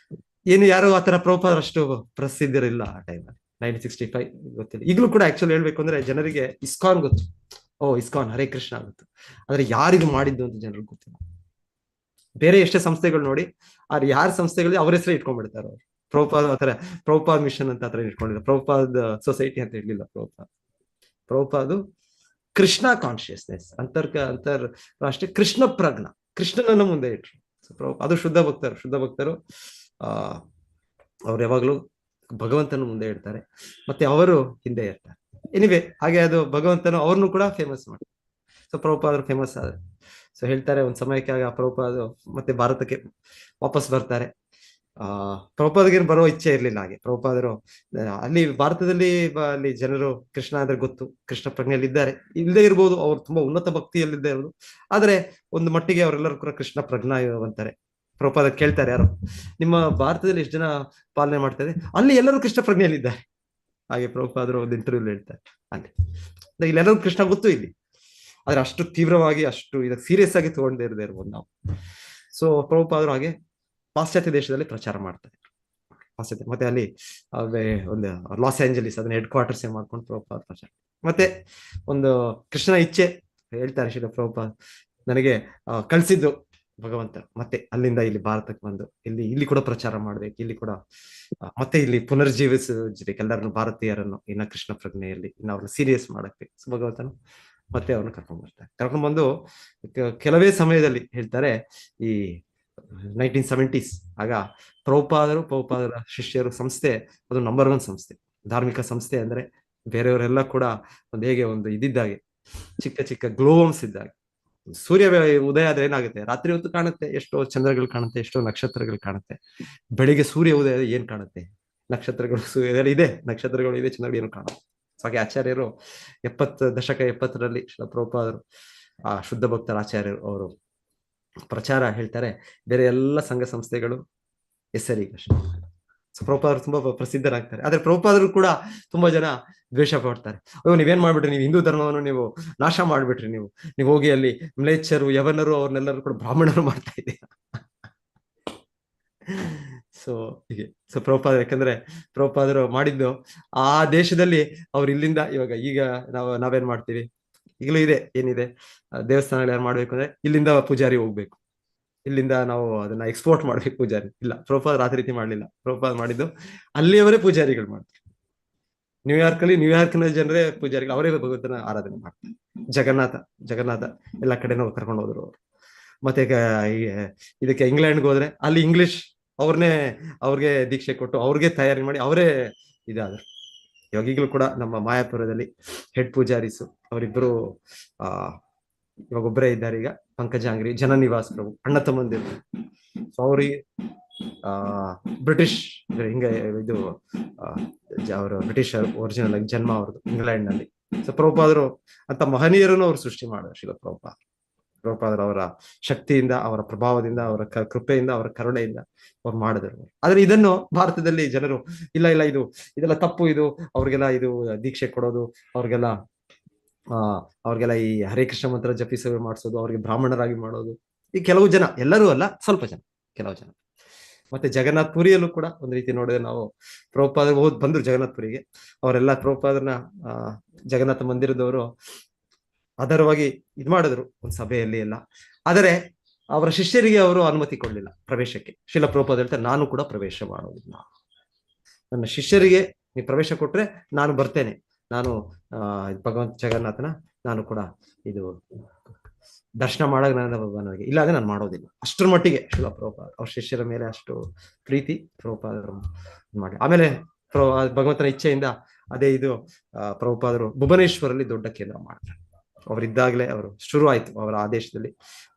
Speaker 1: ಯಾರು ಆತರ ಪ್ರಭುಪಾದರು ಅಷ್ಟು ಪ್ರಸಿದ್ಧರಿಲ್ಲ ಆ ಟೈಮಲ್ಲಿ. 1965 ಗೊತ್ತಿಲ್ಲ. ಈಗಲೂ ಕೂಡ ಆಕ್ಚುಲಿ ಹೇಳ್ಬೇಕು ಅಂದ್ರೆ ಜನರಿಗೆ ಇಸ್ಕಾನ್ ಗೊತ್ತು, ಇಸ್ಕಾನ್ ಹರೇ ಕೃಷ್ಣ ಗೊತ್ತು, ಆದ್ರೆ ಯಾರಿದು ಮಾಡಿದ್ದು ಅಂತ ಜನರಿಗೆ ಗೊತ್ತಿಲ್ಲ. ಬೇರೆ ಎಷ್ಟೇ ಸಂಸ್ಥೆಗಳು ನೋಡಿ, ಅವ್ರು ಯಾರ ಸಂಸ್ಥೆಗಳು ಅವ್ರ ಹೆಸರೇ ಇಟ್ಕೊಂಡ್ಬಿಡ್ತಾರೆ ಅವ್ರು. ಪ್ರಭುಪಾದ್ ಆತರ ಪ್ರಭುಪಾದ್ ಮಿಷನ್ ಅಂತ ಆತರ ಇಟ್ಕೊಂಡಿಲ್ಲ, ಪ್ರಭುಪಾದ್ ಸೊಸೈಟಿ ಅಂತ ಇರ್ಲಿಲ್ಲ. ಪ್ರಭುಪಾದ್ ಕೃಷ್ಣ ಕಾನ್ಶಿಯಸ್ನೆಸ್, ಅಂತರ್ ರಾಷ್ಟ್ರೀಯ ಕೃಷ್ಣ ಪ್ರಜ್ಞ, ಕೃಷ್ಣನನ್ನ ಮುಂದೆ ಇಟ್ರು. ಅದು ಶುದ್ಧ ಭಕ್ತರು ಆ ಅವ್ರು ಯಾವಾಗ್ಲೂ ಭಗವಂತನ ಮುಂದೆ ಇಡ್ತಾರೆ, ಮತ್ತೆ ಅವರು ಹಿಂದೆ ಇರ್ತಾರೆ. ಎನಿವೆ, ಹಾಗೆ ಅದು ಭಗವಂತನು ಅವ್ರನ್ನು ಕೂಡ ಫೇಮಸ್ ಮಾಡಿ. ಸೊ ಪ್ರಭುಪಾದರು ಫೇಮಸ್ ಆದ್ರೆ, ಸೊ ಹೇಳ್ತಾರೆ ಒಂದ್ ಸಮಯಕ್ಕೆ ಆಗ ಪ್ರಭುಪಾದ ಮತ್ತೆ ಭಾರತಕ್ಕೆ ವಾಪಸ್ ಬರ್ತಾರೆ. ಪ್ರಭುಪಾದಗೇನು ಬರೋ ಇಚ್ಛೆ ಇರ್ಲಿಲ್ಲ. ಹಾಗೆ ಪ್ರಭುಪಾದರು ಅಲ್ಲಿ ಭಾರತದಲ್ಲಿ ಅಲ್ಲಿ ಜನರು ಕೃಷ್ಣ ಅಂದ್ರೆ ಗೊತ್ತು, ಕೃಷ್ಣ ಪ್ರಜ್ಞೆಯಲ್ಲಿ ಇದ್ದಾರೆ, ಇಲ್ಲದೆ ಇರ್ಬೋದು, ಅವ್ರು ತುಂಬಾ ಉನ್ನತ ಭಕ್ತಿಯಲ್ಲಿದ್ದೇ ಇರೋದು. ಆದ್ರೆ ಒಂದು ಮಟ್ಟಿಗೆ ಅವರೆಲ್ಲರೂ ಕೂಡ ಕೃಷ್ಣ ಪ್ರಜ್ಞಾವಂತಾರೆ. ಪ್ರಭುಪಾದ ಕೇಳ್ತಾರೆ, ಯಾರು ನಿಮ್ಮ ಭಾರತದಲ್ಲಿ ಎಷ್ಟು ಜನ ಪಾಲನೆ ಮಾಡ್ತಾರೆ? ಅಲ್ಲಿ ಎಲ್ಲರೂ ಕೃಷ್ಣ ಪ್ರಜ್ಞೆಯಲ್ಲಿದ್ದಾರೆ. ಹಾಗೆ ಪ್ರಭುಪಾದರು ಒಂದು ಇಂಟರ್ವ್ಯೂ ಹೇಳ್ತಾರೆ, ಅಲ್ಲಿ ಇಲ್ಲೆಲ್ಲರೂ ಕೃಷ್ಣ ಗೊತ್ತು ಇಲ್ಲಿ, ಆದ್ರೆ ಅಷ್ಟು ತೀವ್ರವಾಗಿ, ಅಷ್ಟು ಇದಕ್ಕೆ ಸೀರಿಯಸ್ ಆಗಿ ತಗೊಂಡೇ ಇರದೇ ಇರ್ಬೋದು ನಾವು. ಸೊ ಪ್ರಭುಪಾದರು ಹಾಗೆ ಪಾಶ್ಚಾತ್ಯ ದೇಶದಲ್ಲಿ ಪ್ರಚಾರ ಮಾಡ್ತಾರೆ. ಮತ್ತೆ ಅಲ್ಲಿ ಒಂದು ಲಾಸ್ ಏಂಜಲೀಸ್ ಅದನ್ನ ಹೆಡ್ ಕ್ವಾರ್ಟರ್ಸ್ ಮಾಡ್ಕೊಂಡು ಪ್ರಭುಪಾದ ಪ್ರಚಾರ. ಮತ್ತೆ ಒಂದು ಕೃಷ್ಣನ ಇಚ್ಛೆ ಹೇಳ್ತಾರೆ ಶ್ರೀಲ ಪ್ರಭುಪಾದ್, ನನಗೆ ಕಳ್ಸಿದ್ದು ಭಗವಂತ ಮತ್ತೆ ಅಲ್ಲಿಂದ ಇಲ್ಲಿ ಭಾರತಕ್ಕೆ ಬಂದು ಇಲ್ಲಿ ಕೂಡ ಪ್ರಚಾರ ಮಾಡ್ಬೇಕು, ಇಲ್ಲಿ ಕೂಡ ಮತ್ತೆ ಇಲ್ಲಿ ಪುನರ್ಜೀವಿಸಬೇಕು ಎಲ್ಲರನ್ನು, ಭಾರತೀಯರನ್ನು ಇನ್ನ ಕೃಷ್ಣ ಪ್ರಜ್ಞೆಯಲ್ಲಿ ಇನ್ನು ಅವ್ರನ್ನ ಸೀರಿಯಸ್ ಮಾಡಕ್ಕೆ. ಭಗವಂತನು ಮತ್ತೆ ಅವ್ರನ್ನ ಕರ್ಕೊಂಡ್ ಬಂದು ಕೆಲವೇ ಸಮಯದಲ್ಲಿ ಹೇಳ್ತಾರೆ, ಈ 1970s ಆಗ ಪ್ರಭುಪಾದರ ಶಿಷ್ಯರು ಸಂಸ್ಥೆ ಅದು ನಂಬರ್ 1 ಸಂಸ್ಥೆ, ಧಾರ್ಮಿಕ ಸಂಸ್ಥೆ. ಅಂದ್ರೆ ಬೇರೆಯವರೆಲ್ಲ ಕೂಡ ಹೇಗೆ ಒಂದು ಇದಿದ್ದಾಗೆ, ಚಿಕ್ಕ ಚಿಕ್ಕ ಗ್ಲೋವಮ್ಸ್ ಇದ್ದಾಗೆ. ಸೂರ್ಯ ಉದಯ ಆದ್ರೆ ಏನಾಗುತ್ತೆ, ರಾತ್ರಿ ಹೊತ್ತು ಕಾಣುತ್ತೆ, ಎಷ್ಟೋ ಚಂದ್ರಗಳು ಕಾಣುತ್ತೆ, ಎಷ್ಟೋ ನಕ್ಷತ್ರಗಳು ಕಾಣುತ್ತೆ. ಬೆಳಿಗ್ಗೆ ಸೂರ್ಯ ಉದಯ ಏನ್ ಕಾಣುತ್ತೆ, ನಕ್ಷತ್ರಗಳು ಇದೆ, ನಕ್ಷತ್ರಗಳು ಇದೆ, ಚಂದ್ರಗಳು ಏನು ಕಾಣುತ್ತೆ. ಹಾಗೆ ಆಚಾರ್ಯರು ದಶಕ 70ರಲ್ಲಿ ಪ್ರಭುಪಾದರು ಆ ಶುದ್ಧ ಭಕ್ತರ ಆಚಾರ್ಯರು ಅವರು ಪ್ರಚಾರ ಹೇಳ್ತಾರೆ, ಬೇರೆ ಎಲ್ಲ ಸಂಘ ಸಂಸ್ಥೆಗಳು ಹೆಸರಿಗಷ್ಟೇ. ಪ್ರಭುಪಾದರು ತುಂಬಾ ಪ್ರಸಿದ್ಧರಾಗ್ತಾರೆ. ಆದ್ರೆ ಪ್ರಭುಪಾದರು ಕೂಡ ತುಂಬಾ ಜನ ದ್ವೇಷ ಪಡ್ತಾರೆ. ಅಯ್ಯೋ, ನೀವೇನ್ ಮಾಡ್ಬಿಟ್ರಿ, ನೀವು ಹಿಂದೂ ಧರ್ಮವನ್ನು ನೀವು ನಾಶ ಮಾಡ್ಬಿಟ್ರಿ, ನೀವು ಹೋಗಿ ಅಲ್ಲಿ ಮ್ಲೇಚ್ಛರು ಯವನರು ಅವ್ರನ್ನೆಲ್ಲರೂ ಕೂಡ ಬ್ರಾಹ್ಮಣರು ಮಾಡ್ತಾ ಇದ್ದೀರಾ. ಸೊ ಹೀಗೆ ಪ್ರಭುಪಾದರು, ಯಾಕಂದ್ರೆ ಪ್ರಭುಪಾದರು ಮಾಡಿದ್ದು ಆ ದೇಶದಲ್ಲಿ ಅವ್ರು ಇಲ್ಲಿಂದ ಈಗ ನಾವೇನ್ ಮಾಡ್ತೀವಿ, ಈಗಲೂ ಇದೆ, ಏನಿದೆ ದೇವಸ್ಥಾನಗಳು ಯಾರು ಮಾಡ್ಬೇಕು ಅಂದ್ರೆ ಇಲ್ಲಿಂದ ಪೂಜಾರಿ ಹೋಗ್ಬೇಕು, ಇಲ್ಲಿಂದ ನಾವು ಅದನ್ನ ಎಕ್ಸ್ಪೋರ್ಟ್ ಮಾಡ್ಬೇಕು ಪೂಜಾರಿ. ಇಲ್ಲ, ಪ್ರಭುಪಾದರು ಆ ರೀತಿ ಮಾಡ್ಲಿಲ್ಲ. ಪ್ರಭುಪಾದರು ಮಾಡಿದ್ದು ಅಲ್ಲಿಯವರೇ ಪೂಜಾರಿಗಳು ಮಾಡ್ತಾರೆ. ನ್ಯೂಯಾರ್ಕ್ನ ಜನರೇ ಪೂಜಾರಿಗಳು, ಅವರೇ ಭಗವಂತನ ಆರಾಧನೆ ಮಾಡ್ತಾರೆ. ಜಗನ್ನಾಥ ಎಲ್ಲ ಕಡೆನೂ ಕರ್ಕೊಂಡು ಹೋದ್ರು ಅವರು. ಮತ್ತೆ ಇದಕ್ಕೆ ಇಂಗ್ಲೆಂಡ್ಗೆ ಹೋದ್ರೆ ಅಲ್ಲಿ ಇಂಗ್ಲಿಷ್ ಅವ್ರಿಗೆ ದೀಕ್ಷೆ ಕೊಟ್ಟು ಅವ್ರಿಗೆ ತಯಾರಿ ಮಾಡಿ ಅವರೇ ಇದಾದ್ರು. ಇವಾಗ ಈಗಲೂ ಕೂಡ ನಮ್ಮ ಮಾಯಾಪುರದಲ್ಲಿ ಹೆಡ್ ಪೂಜಾರೀಸು ಅವರಿಬ್ಬರು ಇವಾಗ ಒಬ್ಬರೇ ಇದ್ದಾರೆ. ಈಗ ಪಂಕಜಾಂಗ್ರಿ, ಜನನಿವಾಸ್ ಪ್ರಭು, ಅಣ್ಣ ತಮ್ಮಂದಿರು. ಸೊ ಅವ್ರಿಗೆ ಬ್ರಿಟಿಷ್ ಹಿಂಗೆ ಇದು ಅವರು ಬ್ರಿಟಿಷರ್ ಒರಿಜಿನಲ್ ಆಗಿ ಜನ್ಮ ಅವ್ರದ್ದು ಇಂಗ್ಲೆಂಡ್ ನಲ್ಲಿ. ಸೊ ಪ್ರಭುಪಾದರು ಅಂತ ಮಹನೀಯರನ್ನು ಅವ್ರು ಸೃಷ್ಟಿ ಮಾಡಿದ್ರು. ಶಿಲ ಪ್ರಭುಪಾದರು ಅವರ ಶಕ್ತಿಯಿಂದ, ಅವರ ಪ್ರಭಾವದಿಂದ, ಅವರ ಕೃಪೆಯಿಂದ, ಅವರ ಕರುಣೆಯಿಂದ ಅವ್ರು ಮಾಡಿದ್ರು. ಆದ್ರೆ ಇದನ್ನು ಭಾರತದಲ್ಲಿ ಜನರು ಇಲ್ಲ ಇದೆಲ್ಲ ತಪ್ಪು, ಅವ್ರಿಗೆಲ್ಲ ಇದು ದೀಕ್ಷೆ ಕೊಡೋದು, ಅವ್ರಿಗೆಲ್ಲ ಈ ಹರೇ ಕೃಷ್ಣ ಮಂತ್ರ ಜಪಿಸಲು ಮಾಡಿಸೋದು, ಅವ್ರಿಗೆ ಬ್ರಾಹ್ಮಣರಾಗಿ ಮಾಡೋದು, ಈ ಕೆಲವು ಜನ, ಎಲ್ಲರೂ ಅಲ್ಲ, ಸ್ವಲ್ಪ ಜನ, ಕೆಲವು ಜನ. ಮತ್ತೆ ಜಗನ್ನಾಥ್ ಪುರಿಯಲ್ಲೂ ಕೂಡ ಒಂದ್ ರೀತಿ ನೋಡಿದ್ರೆ ನಾವು ಪ್ರಭುಪಾದರು ಬಂದ್ರು ಜಗನ್ನಾಥ್ ಪುರಿಗೆ. ಅವರೆಲ್ಲ ಪ್ರಭುಪಾದರನ್ನ ಜಗನ್ನಾಥ ಮಂದಿರದವರು ಆಧಾರವಾಗಿ ಇದ್ ಮಾಡಿದ್ರು ಒಂದು ಸಭೆಯಲ್ಲಿ ಎಲ್ಲ. ಆದರೆ ಅವರ ಶಿಷ್ಯರಿಗೆ ಅವರು ಅನುಮತಿ ಕೊಡ್ಲಿಲ್ಲ ಪ್ರವೇಶಕ್ಕೆ. ಶ್ರೀಲ ಪ್ರಭುಪಾದ ಹೇಳ್ತಾರೆ, ನಾನು ಕೂಡ ಪ್ರವೇಶ ಮಾಡೋದಿಲ್ಲ, ನನ್ನ ಶಿಷ್ಯರಿಗೆ ನೀವು ಪ್ರವೇಶ ಕೊಟ್ರೆ ನಾನು ಬರ್ತೇನೆ, ನಾನು ಭಗವಂತ ಜಗನ್ನಾಥನ ನಾನು ಕೂಡ ಇದು ದರ್ಶನ ಮಾಡಕ್ ನನಗೆ, ಇಲ್ಲಾಂದ್ರೆ ನಾನು ಮಾಡೋದಿಲ್ಲ. ಅಷ್ಟರ ಮಟ್ಟಿಗೆ ಶ್ರೀಲ ಪ್ರಭುಪಾದ ಅವ್ರ ಶಿಷ್ಯರ ಮೇಲೆ ಅಷ್ಟು ಪ್ರೀತಿ ಪ್ರಭುಪಾದರು ಮಾಡಿ. ಆಮೇಲೆ ಭಗವಂತನ ಇಚ್ಛೆಯಿಂದ ಅದೇ ಪ್ರಭುಪಾದರು ಭುವನೇಶ್ವರಲ್ಲಿ ದೊಡ್ಡ ಕೇಂದ್ರ ಮಾಡ್ತಾರೆ. ಅವರಿದ್ದಾಗಲೇ ಅವರು ಶುರು ಆಯ್ತು, ಅವರ ಆದೇಶದಲ್ಲಿ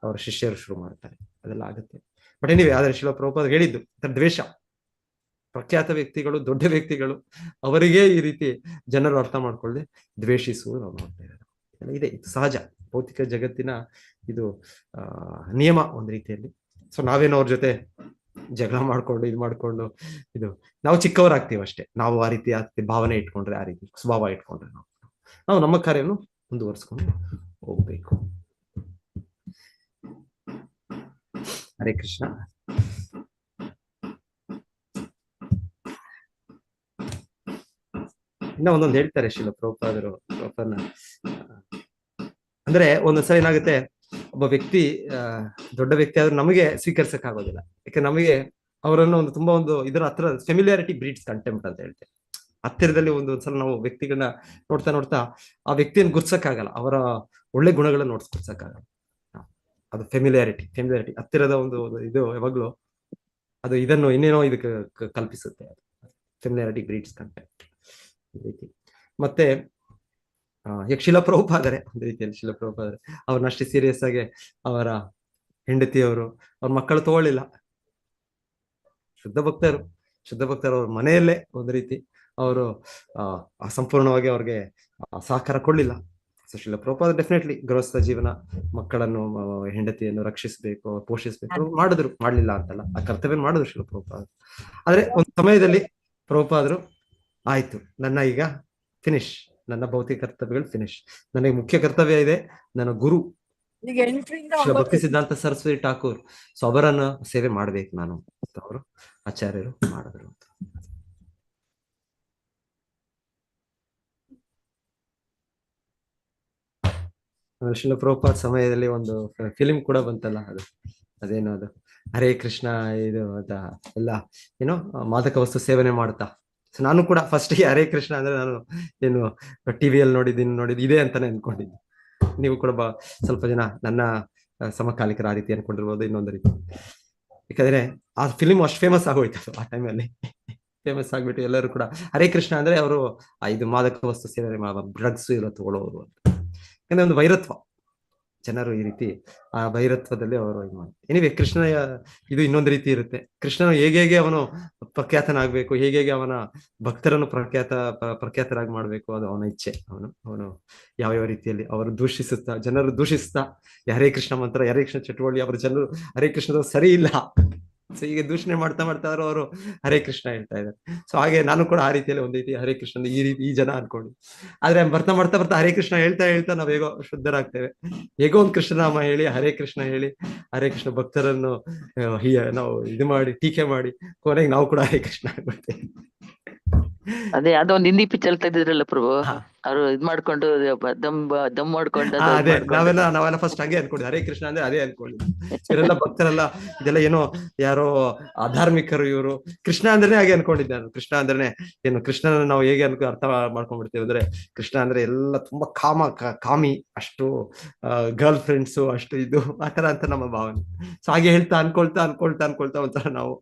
Speaker 1: ಅವರ ಶಿಷ್ಯರು ಶುರು ಮಾಡ್ತಾರೆ, ಅದೆಲ್ಲ ಆಗುತ್ತೆ. ಬಟ್ ಎನಿವೆ, ಆದ್ರೆ ಶ್ರೀಲ ಪ್ರಭುಪಾದ ಹೇಳಿದ್ದು ದ್ವೇಷ, ಪ್ರಖ್ಯಾತ ವ್ಯಕ್ತಿಗಳು, ದೊಡ್ಡ ವ್ಯಕ್ತಿಗಳು, ಅವರಿಗೆ ಈ ರೀತಿ ಜನರು ಅರ್ಥ ಮಾಡ್ಕೊಳ್ಳದೆ ದ್ವೇಷಿಸುವುದು ನಾವು ನೋಡ್ತಾ ಇರೋದು ಇದೆ. ಇದು ಸಹಜ, ಭೌತಿಕ ಜಗತ್ತಿನ ಇದು ನಿಯಮ ಒಂದು ರೀತಿಯಲ್ಲಿ. ಸೊ ನಾವೇನೋ ಅವ್ರ ಜೊತೆ ಜಗಳ ಮಾಡ್ಕೊಂಡು ನಾವು ಚಿಕ್ಕವರಾಗ್ತೀವಿ ಅಷ್ಟೇ. ನಾವು ಆ ರೀತಿ ಭಾವನೆ ಇಟ್ಕೊಂಡ್ರೆ, ಆ ರೀತಿ ಸ್ವಭಾವ ಇಟ್ಕೊಂಡ್ರೆ ನಾವು ನಮ್ಮ ಕಾರ್ಯವನ್ನು ಮುಂದುವರಿಸ್ಕೊಂಡು ಹೋಗ್ಬೇಕು. ಹರೇ ಕೃಷ್ಣ. ಇನ್ನ ಒಂದೊಂದು ಹೇಳ್ತಾರೆ ಶ್ರೀಲ ಪ್ರಭುಪಾದರು. ಅಂದ್ರೆ ಒಂದೊಂದ್ಸಲ ಏನಾಗುತ್ತೆ, ಒಬ್ಬ ವ್ಯಕ್ತಿ ದೊಡ್ಡ ವ್ಯಕ್ತಿ ಆದ್ರೂ ನಮಗೆ ಸ್ವೀಕರಿಸಕ್ ಆಗೋದಿಲ್ಲ. ಯಾಕೆ ನಮಗೆ ಅವರನ್ನು ಒಂದು ತುಂಬಾ ಒಂದು ಇದರ ಹತ್ರ ಫೆಮಿಲಿಯಾರಿಟಿ ಬ್ರೀಡ್ಸ್ ಕಂಟೆಂಪ್ಟ್ ಅಂತ ಹೇಳ್ತೇವೆ. ಹತ್ತಿರದಲ್ಲಿ ಒಂದ್ಸಲ ನಾವು ವ್ಯಕ್ತಿಗಳನ್ನ ನೋಡ್ತಾ ನೋಡ್ತಾ ಆ ವ್ಯಕ್ತಿಯನ್ನು ಗುರ್ಸಕ್ಕಾಗಲ್ಲ, ಅವರ ಒಳ್ಳೆ ಗುಣಗಳನ್ನ ನೋಡ್ಸ್ಕೊಳ್ಸಕ್ಕಾಗಲ್ಲ. ಅದು ಫೆಮಿಲಿಯಾರಿಟಿ ಹತ್ತಿರದ ಒಂದು ಇದು ಯಾವಾಗ್ಲೂ ಅದು ಇದನ್ನು ಇನ್ನೇನೋ ಇದಕ್ಕೆ ಕಲ್ಪಿಸುತ್ತೆ. ಫೆಮಿಲಿಯಾರಿಟಿ ಬ್ರೀಡ್ಸ್ ಕಂಟೆಂಪ್ಟ್ ರೀತಿ. ಮತ್ತೆ ಈಗ ಶಿಲಪ್ರಭುಪಾದರೆ ಒಂದು ರೀತಿಯಲ್ಲಿ ಶಿಲಪ್ರಭುಪಾದರೆ ಅವ್ರನ್ನ ಅಷ್ಟೇ ಸೀರಿಯಸ್ ಆಗಿ ಅವರ ಹೆಂಡತಿಯವರು ಅವ್ರ ಮಕ್ಕಳು ತಗೊಳ್ಳಿಲ್ಲ. ಶುದ್ಧ ಭಕ್ತರು ಅವ್ರ ಮನೆಯಲ್ಲೇ ಒಂದು ರೀತಿ ಅವರು ಸಂಪೂರ್ಣವಾಗಿ ಅವ್ರಿಗೆ ಸಹಕಾರ ಕೊಡ್ಲಿಲ್ಲ. ಸೊ ಶಿಲಪ್ರಭುಪಾದ ಡೆಫಿನೆಟ್ಲಿ ಗೃಹಸ್ಥ ಜೀವನ, ಮಕ್ಕಳನ್ನು ಹೆಂಡತಿಯನ್ನು ರಕ್ಷಿಸಬೇಕು, ಪೋಷಿಸಬೇಕು ಮಾಡಿದ್ರು, ಮಾಡ್ಲಿಲ್ಲ ಅಂತಲ್ಲ, ಆ ಕರ್ತವ್ಯ ಮಾಡಿದ್ರು ಶಿಲಪ್ರಭುಪಾದ. ಆದ್ರೆ ಒಂದು ಸಮಯದಲ್ಲಿ ಪ್ರಭುಪಾದರು ಆಯ್ತು, ನನ್ನ ಈಗ ಫಿನಿಶ್, ನನ್ನ ಭೌತಿಕ ಕರ್ತವ್ಯಗಳು ಫಿನಿಶ್, ನನಗೆ ಮುಖ್ಯ ಕರ್ತವ್ಯ ಇದೆ, ನನ್ನ ಗುರು ಭಕ್ತಿ ಸಿದ್ಧಾಂತ ಸರಸ್ವತಿ ಠಾಕೂರ್, ಸೊ ಅವರನ್ನ ಸೇವೆ ಮಾಡ್ಬೇಕು ನಾನು ಅಂತ ಅವರು ಆಚಾರ್ಯರು ಮಾಡಿದ್ರು. ಶಿಲಪ್ರಭುಪಾದ ಸಮಯದಲ್ಲಿ ಒಂದು ಫಿಲಿಂ ಕೂಡ ಬಂತಲ್ಲ, ಅದೇನೋ ಅದು ಹರೇ ಕೃಷ್ಣ ಇದು ಅಂತ ಎಲ್ಲ ಏನೋ ಮಾದಕ ವಸ್ತು ಸೇವನೆ ಮಾಡ್ತಾ. ಸೊ ನಾನು ಕೂಡ ಫಸ್ಟ್ ಹರೇ ಕೃಷ್ಣ ಅಂದ್ರೆ ನಾನು ಏನು ಟಿವಿಯಲ್ಲಿ ನೋಡಿದ್ದು ಇದೆ ಅಂತಾನೆ ಅನ್ಕೊಂಡಿದ್ದೆ. ನೀವು ಕೂಡ ಸ್ವಲ್ಪ ಜನ ನನ್ನ ಸಮಕಾಲಿಕರ ಆ ರೀತಿ ಅನ್ಕೊಂಡಿರ್ಬೋದು, ಇನ್ನೊಂದು ರೀತಿ. ಯಾಕಂದ್ರೆ ಆ ಫಿಲಿಂ ಅಷ್ಟು ಫೇಮಸ್ ಆಗೋಯ್ತು ಆ ಟೈಮಲ್ಲಿ. ಫೇಮಸ್ ಆಗ್ಬಿಟ್ಟು ಎಲ್ಲರೂ ಕೂಡ ಹರೇ ಕೃಷ್ಣ ಅಂದ್ರೆ ಅವರು ಇದು ಮಾದಕ ವಸ್ತು ಸೇವನೆ ಡ್ರಗ್ಸ್ ಎಲ್ಲ ತಗೊಳ್ಳೋರು ಅಂತ. ಯಾಕಂದ್ರೆ ಒಂದು ವೈರತ್ವ, ಜನರು ಈ ರೀತಿ ಆ ವೈರತ್ವದಲ್ಲಿ ಅವರು ಇದು ಮಾಡ್ತಾರೆ. ಎನಿವೆ ಕೃಷ್ಣ ಇದು ಇನ್ನೊಂದು ರೀತಿ ಇರುತ್ತೆ. ಕೃಷ್ಣನು ಹೇಗೆ ಅವನು ಪ್ರಖ್ಯಾತನಾಗಬೇಕು, ಹೇಗೆ ಅವನ ಭಕ್ತರನ್ನು ಪ್ರಖ್ಯಾತರಾಗಿ ಮಾಡ್ಬೇಕು, ಅದು ಅವನ ಇಚ್ಛೆ. ಅವನು ಯಾವ ರೀತಿಯಲ್ಲಿ ಅವರು ದೂಷಿಸುತ್ತಾ, ಜನರು ದೂಷಿಸ್ತಾ ಹರೇ ಕೃಷ್ಣ ಮಂತ್ರ, ಹರೇ ಕೃಷ್ಣ ಚಟುವಳಿ, ಅವರ ಜನರು ಹರೇ ಕೃಷ್ಣದ ಸರಿ ಇಲ್ಲ, ಸೊ ಈಗ ದೂಷಣೆ ಮಾಡ್ತಾ ಅವರು ಹರೇ ಕೃಷ್ಣ ಹೇಳ್ತಾ ಇದ್ದಾರೆ. ಸೊ ಹಾಗೆ ನಾನು ಕೂಡ ಆ ರೀತಿಯಲ್ಲಿ ಒಂದು ರೀತಿ ಹರೇ ಕೃಷ್ಣ ಈ ಜನ ಅನ್ಕೊಂಡು, ಆದ್ರೆ ಬರ್ತಾ ಹರೇ ಕೃಷ್ಣ ಹೇಳ್ತಾ ನಾವು ಹೇಗೋ ಶುದ್ಧರಾಗ್ತೇವೆ. ಹೇಗೋ ಒಂದು ಕೃಷ್ಣನಾಮ ಹೇಳಿ, ಹರೇ ಕೃಷ್ಣ ಹೇಳಿ, ಹರೇ ಕೃಷ್ಣ ಭಕ್ತರನ್ನು ನಾವು ಇದು ಮಾಡಿ ಟೀಕೆ ಮಾಡಿ ಕೊನೆಗೆ ನಾವು ಕೂಡ ಹರೇ ಕೃಷ್ಣ ಆಗ್ಬಿಡ್ತೇವೆ.
Speaker 2: ಅದೇ ಯಾವ್ದೋ ಒಂದು ಹಿಂದಿ ಪಿಕ್ಚರ್ ತೆಗೆದಿದ್ರಲ್ಲ ಪ್ರಭು, ಅವರು ಇದ್ ಮಾಡ್ಕೊಂಡು ದಮ್ ಮಾಡ್ಕೊಂಡು
Speaker 1: ಅದೇ ನಾವೆಲ್ಲ ಫಸ್ಟ್ ಹಾಗೆ ಅನ್ಕೊಂಡಿದ್ವಿ, ಹರೇ ಕೃಷ್ಣ ಅಂದ್ರೆ ಅದೇ ಅನ್ಕೊಂಡಿದ್ವಿ. ಇವರೆಲ್ಲ ಭಕ್ತರೆಲ್ಲ ಇದೆಲ್ಲ ಏನೋ ಯಾರೋ ಅಧಾರ್ಮಿಕರು ಇವರು, ಕೃಷ್ಣ ಅಂದ್ರೆ ಹಾಗೆ ಅನ್ಕೊಂಡಿದ್ದೆ ನಾನು. ಕೃಷ್ಣ ಅಂದ್ರೆ ಏನು, ಕೃಷ್ಣನ ನಾವು ಹೇಗೆ ಅರ್ಥ ಮಾಡ್ಕೊಂಡ್ಬಿಡ್ತೇವೆ ಅಂದ್ರೆ, ಕೃಷ್ಣ ಅಂದ್ರೆ ಎಲ್ಲ ತುಂಬಾ ಕಾಮಿ, ಅಷ್ಟು ಗರ್ಲ್ ಫ್ರೆಂಡ್ಸು ಅಷ್ಟು ಇದು ಆತರ ಅಂತ ನಮ್ಮ ಭಾವನೆ. ಸೊ ಹಾಗೆ ಹೇಳ್ತಾ ಅನ್ಕೊಳ್ತಾ ಒಂಥರ ನಾವು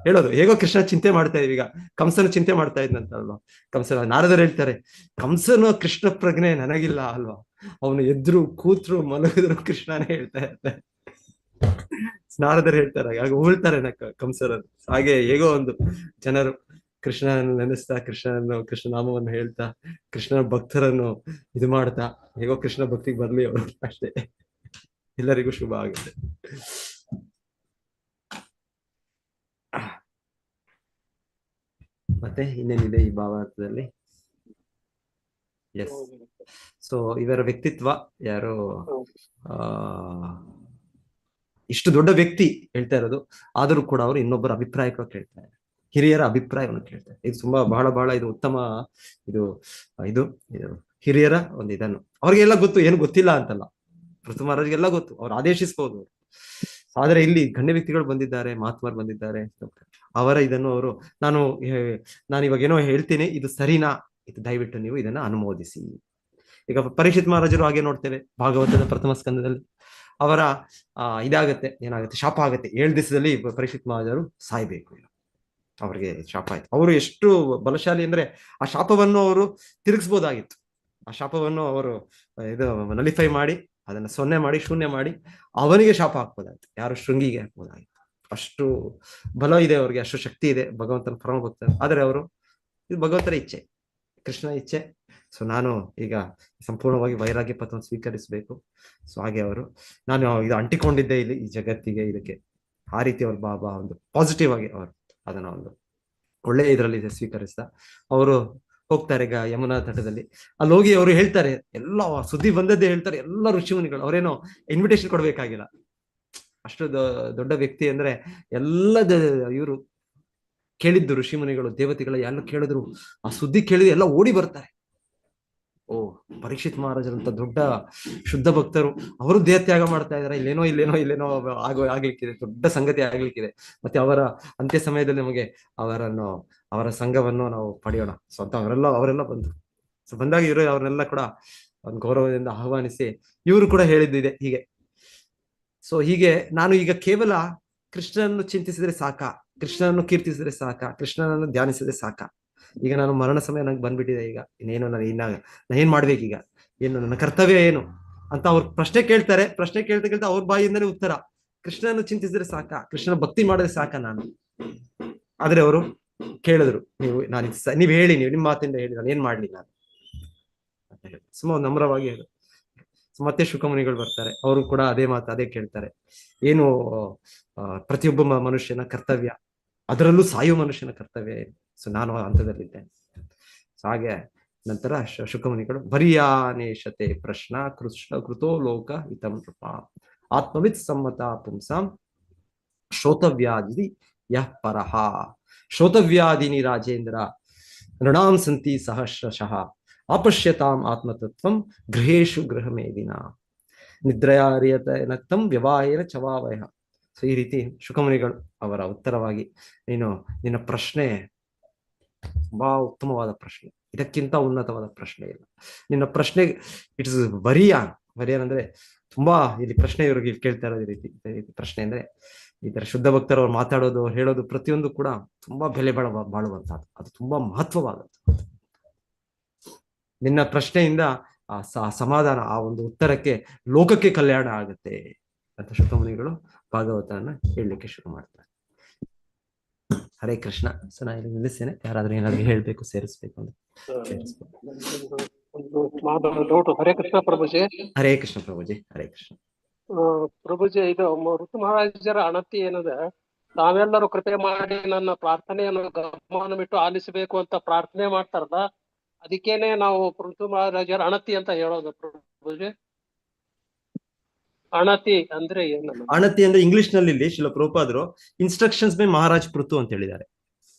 Speaker 1: ಹೇಳೋದು ಹೇಗೋ ಕೃಷ್ಣ ಚಿಂತೆ ಮಾಡ್ತಾ ಇದೀವಿ. ಈಗ ಕಂಸನು ಚಿಂತೆ ಮಾಡ್ತಾ ಇದ್ನಂತ ಅಲ್ವಾ, ಕಂಸನ ನಾರದರು ಹೇಳ್ತಾರೆ, ಕಂಸನು ಕೃಷ್ಣ ಪ್ರಜ್ಞೆ ನನಗಿಲ್ಲ ಅಲ್ವಾ, ಅವನು ಎದ್ರು ಕೂತ್ರು ಮಲಗಿದ್ರು ಕೃಷ್ಣನೇ ಹೇಳ್ತಾ ಇರ್ತಾರೆ. ನಾರದರು ಹೇಳ್ತಾರೆ, ಹಾಗೆ ಉಳ್ತಾರೆ ಕಂಸರನ್ನು. ಹಾಗೆ ಹೇಗೋ ಒಂದು ಜನರು ಕೃಷ್ಣನನ್ನು ನೆನೆಸ್ತಾ, ಕೃಷ್ಣ ನಾಮವನ್ನು ಹೇಳ್ತಾ, ಕೃಷ್ಣನ ಭಕ್ತರನ್ನು ಇದು ಮಾಡ್ತಾ, ಹೇಗೋ ಕೃಷ್ಣ ಭಕ್ತಿಗೆ ಬರ್ಲಿ ಅವರು ಅಷ್ಟೇ. ಎಲ್ಲರಿಗೂ ಶುಭ ಆಗುತ್ತೆ. ಮತ್ತೆ ಇನ್ನೇನಿದೆ ಈ ಭಾವಾರ್ಥದಲ್ಲಿ? ಎಸ್, ಸೊ ಇವರ ವ್ಯಕ್ತಿತ್ವ ಯಾರು ಇಷ್ಟು ದೊಡ್ಡ ವ್ಯಕ್ತಿ ಹೇಳ್ತಾ ಇರೋದು, ಆದರೂ ಕೂಡ ಅವರು ಇನ್ನೊಬ್ಬರ ಅಭಿಪ್ರಾಯ ಕೂಡ ಕೇಳ್ತಾರೆ, ಹಿರಿಯರ ಅಭಿಪ್ರಾಯವನ್ನು ಕೇಳ್ತಾರೆ. ಇದು ತುಂಬಾ ಬಹಳ ಇದು ಉತ್ತಮ ಇದು ಹಿರಿಯರ ಒಂದು ಇದನ್ನು ಅವ್ರಿಗೆಲ್ಲ ಗೊತ್ತು, ಏನು ಗೊತ್ತಿಲ್ಲ ಅಂತಲ್ಲ, ಪೃಥ್ವಿ ಮಹಾರಾಜ್ಗೆಲ್ಲ ಗೊತ್ತು, ಅವ್ರು ಆದೇಶಿಸಬಹುದು. ಆದ್ರೆ ಇಲ್ಲಿ ಗಣ್ಯ ವ್ಯಕ್ತಿಗಳು ಬಂದಿದ್ದಾರೆ, ಮಹಾತ್ಮರು ಬಂದಿದ್ದಾರೆ, ಅವರ ಇದನ್ನು ಅವರು ನಾನು ಇವಾಗ ಏನೋ ಹೇಳ್ತೀನಿ, ಇದು ಸರಿನಾ, ಇದು ದಯವಿಟ್ಟು ನೀವು ಇದನ್ನ ಅನುಮೋದಿಸಿ. ಈಗ ಪರೀಕ್ಷಿತ್ ಮಹಾರಾಜರು ಹಾಗೆ ನೋಡ್ತೇವೆ, ಭಾಗವತದ ಪ್ರಥಮ ಸ್ಕಂದದಲ್ಲಿ ಅವರ ಇದಾಗತ್ತೆ, ಏನಾಗುತ್ತೆ, ಶಾಪ ಆಗತ್ತೆ. 7 ದಿವಸದಲ್ಲಿ ಪರೀಕ್ಷಿತ್ ಮಹಾರಾಜರು ಸಾಯ್ಬೇಕು, ಅವ್ರಿಗೆ ಶಾಪ ಆಯ್ತು. ಅವರು ಎಷ್ಟು ಬಲಶಾಲಿ ಅಂದ್ರೆ ಆ ಶಾಪವನ್ನು ಅವರು ತಿರುಗಿಸ್ಬೋದಾಗಿತ್ತು. ಆ ಶಾಪವನ್ನು ಅವರು ಇದು ನಲಿಫೈ ಮಾಡಿ, ಅದನ್ನ ಶೂನ್ಯ ಮಾಡಿ ಅವನಿಗೆ ಶಾಪ ಹಾಕ್ಬೋದಾಯ್ತು, ಯಾರು ಶೃಂಗಿಗೆ ಹಾಕ್ಬೋದಾಗಿತ್ತು. ಅಷ್ಟು ಬಲ ಇದೆ ಅವ್ರಿಗೆ, ಅಷ್ಟು ಶಕ್ತಿ ಇದೆ, ಭಗವಂತನ ಪರಮ ಭಕ್ತರು. ಆದ್ರೆ ಅವರು ಇದು ಭಗವಂತನ ಇಚ್ಛೆ, ಕೃಷ್ಣ ಇಚ್ಛೆ. ಸೊ ನಾನು ಈಗ ಸಂಪೂರ್ಣವಾಗಿ ವೈರಾಗ್ಯ ಪಥವನ್ನು ಸ್ವೀಕರಿಸಬೇಕು. ಸೊ ಹಾಗೆ ಅವರು ನಾನು ಇದು ಅಂಟಿಕೊಂಡಿದ್ದೆ ಇಲ್ಲಿ ಈ ಜಗತ್ತಿಗೆ, ಇದಕ್ಕೆ ಆ ರೀತಿ ಅವರು ಬಾಬಾ ಒಂದು ಪಾಸಿಟಿವ್ ಆಗಿ ಅವರು ಅದನ್ನ ಒಂದು ಒಳ್ಳೆ ಇದರಲ್ಲಿ ಸ್ವೀಕರಿಸ್ತಾ ಅವರು ಹೋಗ್ತಾರೆ. ಈಗ ಯಮುನಾ ತಟದಲ್ಲಿ ಅಲ್ಲಿ ಹೋಗಿ ಅವರು ಹೇಳ್ತಾರೆ, ಎಲ್ಲ ಸುದ್ದಿ ಬಂದದ್ದೇ ಹೇಳ್ತಾರೆ, ಎಲ್ಲ ಋಷಿಮುನಿಗಳು. ಅವರೇನೋ ಇನ್ವಿಟೇಷನ್ ಕೊಡ್ಬೇಕಾಗಿಲ್ಲ, ಅಷ್ಟು ದೊಡ್ಡ ವ್ಯಕ್ತಿ ಅಂದ್ರೆ ಎಲ್ಲದ ಇವರು ಕೇಳಿದ್ದು ಋಷಿಮುನಿಗಳು, ದೇವತೆಗಳು ಎಲ್ಲ ಕೇಳಿದ್ರು, ಆ ಸುದ್ದಿ ಕೇಳಿದ್ರು ಎಲ್ಲ ಓಡಿ ಬರ್ತಾರೆ. ಓ, ಪರೀಕ್ಷಿತ್ ಮಹಾರಾಜರಂತ ದೊಡ್ಡ ಶುದ್ಧ ಭಕ್ತರು, ಅವರು ದೇಹತ್ಯಾಗ ಮಾಡ್ತಾ ಇದಾರೆ. ಇಲ್ಲೇನೋ ಆಗ್ಲಿಕ್ಕಿದೆ, ದೊಡ್ಡ ಸಂಗತಿ ಆಗ್ಲಿಕ್ಕಿದೆ. ಮತ್ತೆ ಅವರ ಅಂತ್ಯ ಸಮಯದಲ್ಲಿ ನಮಗೆ ಅವರ ಸಂಘವನ್ನು ನಾವು ಪಡೆಯೋಣ. ಸ್ವಂತ ಅವರೆಲ್ಲ ಬಂದು ಬಂದಾಗ ಇವರು ಅವ್ರನ್ನೆಲ್ಲ ಕೂಡ ಒಂದು ಗೌರವದಿಂದ ಆಹ್ವಾನಿಸಿ, ಇವರು ಕೂಡ ಹೇಳಿದ್ದಿದೆ ಹೀಗೆ. ಸೊ ಹೀಗೆ ನಾನು ಈಗ ಕೇವಲ ಕೃಷ್ಣನನ್ನು ಚಿಂತಿಸಿದ್ರೆ ಸಾಕ, ಕೃಷ್ಣನನ್ನು ಕೀರ್ತಿಸಿದ್ರೆ ಸಾಕ, ಕೃಷ್ಣನನ್ನು ಧ್ಯಾನಿಸಿದ್ರೆ ಸಾಕ. ಈಗ ನಾನು ಮರಣ ಸಮಯ ನಂಗೆ ಬಂದ್ಬಿಟ್ಟಿದೆ. ಈಗ ಇನ್ನೇನು ನಾನು ಏನ್ ಮಾಡ್ಬೇಕೀಗ, ಏನು ನನ್ನ ಕರ್ತವ್ಯ ಏನು ಅಂತ ಅವ್ರು ಪ್ರಶ್ನೆ ಕೇಳ್ತಾರೆ. ಪ್ರಶ್ನೆ ಕೇಳ್ತಾ ಅವ್ರ ಬಾಯಿಂದಲೇ ಉತ್ತರ, ಕೃಷ್ಣನನ್ನು ಚಿಂತಿಸಿದ್ರೆ ಸಾಕ, ಕೃಷ್ಣನ ಭಕ್ತಿ ಮಾಡಿದ್ರೆ ಸಾಕ ನಾನು. ಆದ್ರೆ ಅವರು ಕೇಳಿದ್ರು, ನೀವ್ ಹೇಳಿ, ನೀವು ನಿಮ್ಮ ಮಾತಿಂದ ಹೇಳಿ, ನಾನು ಏನ್ ಮಾಡ್ಲಿ ನಾನು ಅಂತ ಹೇಳಿ ಸುಮ್ಮ ನಮ್ರವಾಗಿ ಹೇಳಿ. ಮತ್ತೆ ಶುಕಮುನಿಗಳು ಬರ್ತಾರೆ, ಅವರು ಕೂಡ ಅದೇ ಕೇಳ್ತಾರೆ, ಏನು ಪ್ರತಿಯೊಬ್ಬ ಮನುಷ್ಯನ ಕರ್ತವ್ಯ, ಅದರಲ್ಲೂ ಸಾಯುವ ಮನುಷ್ಯನ ಕರ್ತವ್ಯ ಏನು. ಸೊ ನಾನು ಹಂತದಲ್ಲಿದ್ದೇನೆ. ಸೊ ಹಾಗೆ ನಂತರ ಶುಕಮುನಿಗಳು ಬರಿಯಾನೇಶತೆ ಪ್ರಶ್ನ ಕೃತೋ ಲೋಕ ಹಿತಂ ನೃಪ ಆತ್ಮವಿತ್ ಸಮ್ಮತ ಪುಂಸಾಂ ಶ್ರೋತವ್ಯಾದಿ ಯಃ ಪರಹ ಶ್ರೋತವ್ಯಾದಿನಿ ರಾಜೇಂದ್ರ ನೃಣಾಂ ಸಂತಿ ಸಹಸ್ರಶಃ ಅಪಶ್ಯತಾಂ ಆತ್ಮತತ್ವಂ ಗೃಹೇಶು ಗೃಹಮೇದಿನ ನಿದ್ರಯಾರಿಯತ ನಕ್ತಂ ವ್ಯವಾಹೇನ ಚವಾವಯ. ಸೊ ಈ ರೀತಿ ಶುಕಮುನಿಗಳು ಅವರ ಉತ್ತರವಾಗಿ, ನಿನ್ನ ಪ್ರಶ್ನೆ ತುಂಬಾ ಉತ್ತಮವಾದ ಪ್ರಶ್ನೆ, ಇದಕ್ಕಿಂತ ಉನ್ನತವಾದ ಪ್ರಶ್ನೆ ಇಲ್ಲ. ನಿನ್ನ ಪ್ರಶ್ನೆ ಇಟ್ಸ್ ಬರಿಯಾನ್ ಅಂದ್ರೆ ತುಂಬಾ, ಇಲ್ಲಿ ಪ್ರಶ್ನೆ ಇವ್ರಿಗೆ ಕೇಳ್ತಾ ಇರೋದು ಈ ರೀತಿ ಪ್ರಶ್ನೆ ಅಂದ್ರೆ, ಈ ತರ ಶುದ್ಧ ಭಕ್ತರು ಅವ್ರು ಮಾತಾಡೋದು ಹೇಳೋದು ಪ್ರತಿಯೊಂದು ಕೂಡ ತುಂಬಾ ಬೆಲೆ ಬಾಳುವಂತಹದ್ದು, ಅದು ತುಂಬಾ ಮಹತ್ವವಾದದ್ದು. ನಿನ್ನ ಪ್ರಶ್ನೆಯಿಂದ ಸಮಾಧಾನ, ಆ ಒಂದು ಉತ್ತರಕ್ಕೆ ಲೋಕಕ್ಕೆ ಕಲ್ಯಾಣ ಆಗುತ್ತೆ ಅಂತ ಶುಕಮುನಿಗಳು ಭಾಗವತನ ಹೇಳಲಿಕ್ಕೆ ಶುರು ಮಾಡ್ತಾರೆ. ಹರೇ ಕೃಷ್ಣ. ಸೊ ನಾನು ಇಲ್ಲಿ ನಿಲ್ಲಿಸ್ತೇನೆ, ಯಾರಾದ್ರೂ ಏನಾದ್ರು ಹೇಳ್ಬೇಕು, ಸೇರಿಸ್ಬೇಕು ಅಂದ್ರೆ
Speaker 3: ಹರೇ ಕೃಷ್ಣ ಪ್ರಭುಜಿ.
Speaker 1: ಹರೇ ಕೃಷ್ಣ ಪ್ರಭುಜಿ. ಹರೇ ಕೃಷ್ಣ
Speaker 3: ಪ್ರಭುಜಿ. ಇದು ಋತು ಮಹಾರಾಜರ ಅಣತಿ ಏನದ, ತಾವೆಲ್ಲರೂ ಕೃಪೆ ಮಾಡಿ ನನ್ನ ಪ್ರಾರ್ಥನೆಯನ್ನು ಗಮನವಿಟ್ಟು ಆಲಿಸಬೇಕು ಅಂತ ಪ್ರಾರ್ಥನೆ ಮಾಡ್ತಾರಲ್ಲ, ಅದಕ್ಕೇನೆ ನಾವು ಋತು ಮಹಾರಾಜರ ಅಣತಿ ಅಂತ ಹೇಳೋದು ಪ್ರಭುಜಿ. ಅಣತಿ ಅಂದ್ರೆ ಏನು?
Speaker 1: ಅಣತಿ ಅಂದ್ರೆ ಇಂಗ್ಲಿಷ್ ನಲ್ಲಿ ಇಲ್ಲಿ ಶಿಲ ಪ್ರಭುಪಾದರು ಇನ್ಸ್ಟ್ರಕ್ಷನ್ಸ್ ಬೈ ಮಹಾರಾಜ್ ಪೃಥು ಅಂತ ಹೇಳಿದ್ದಾರೆ.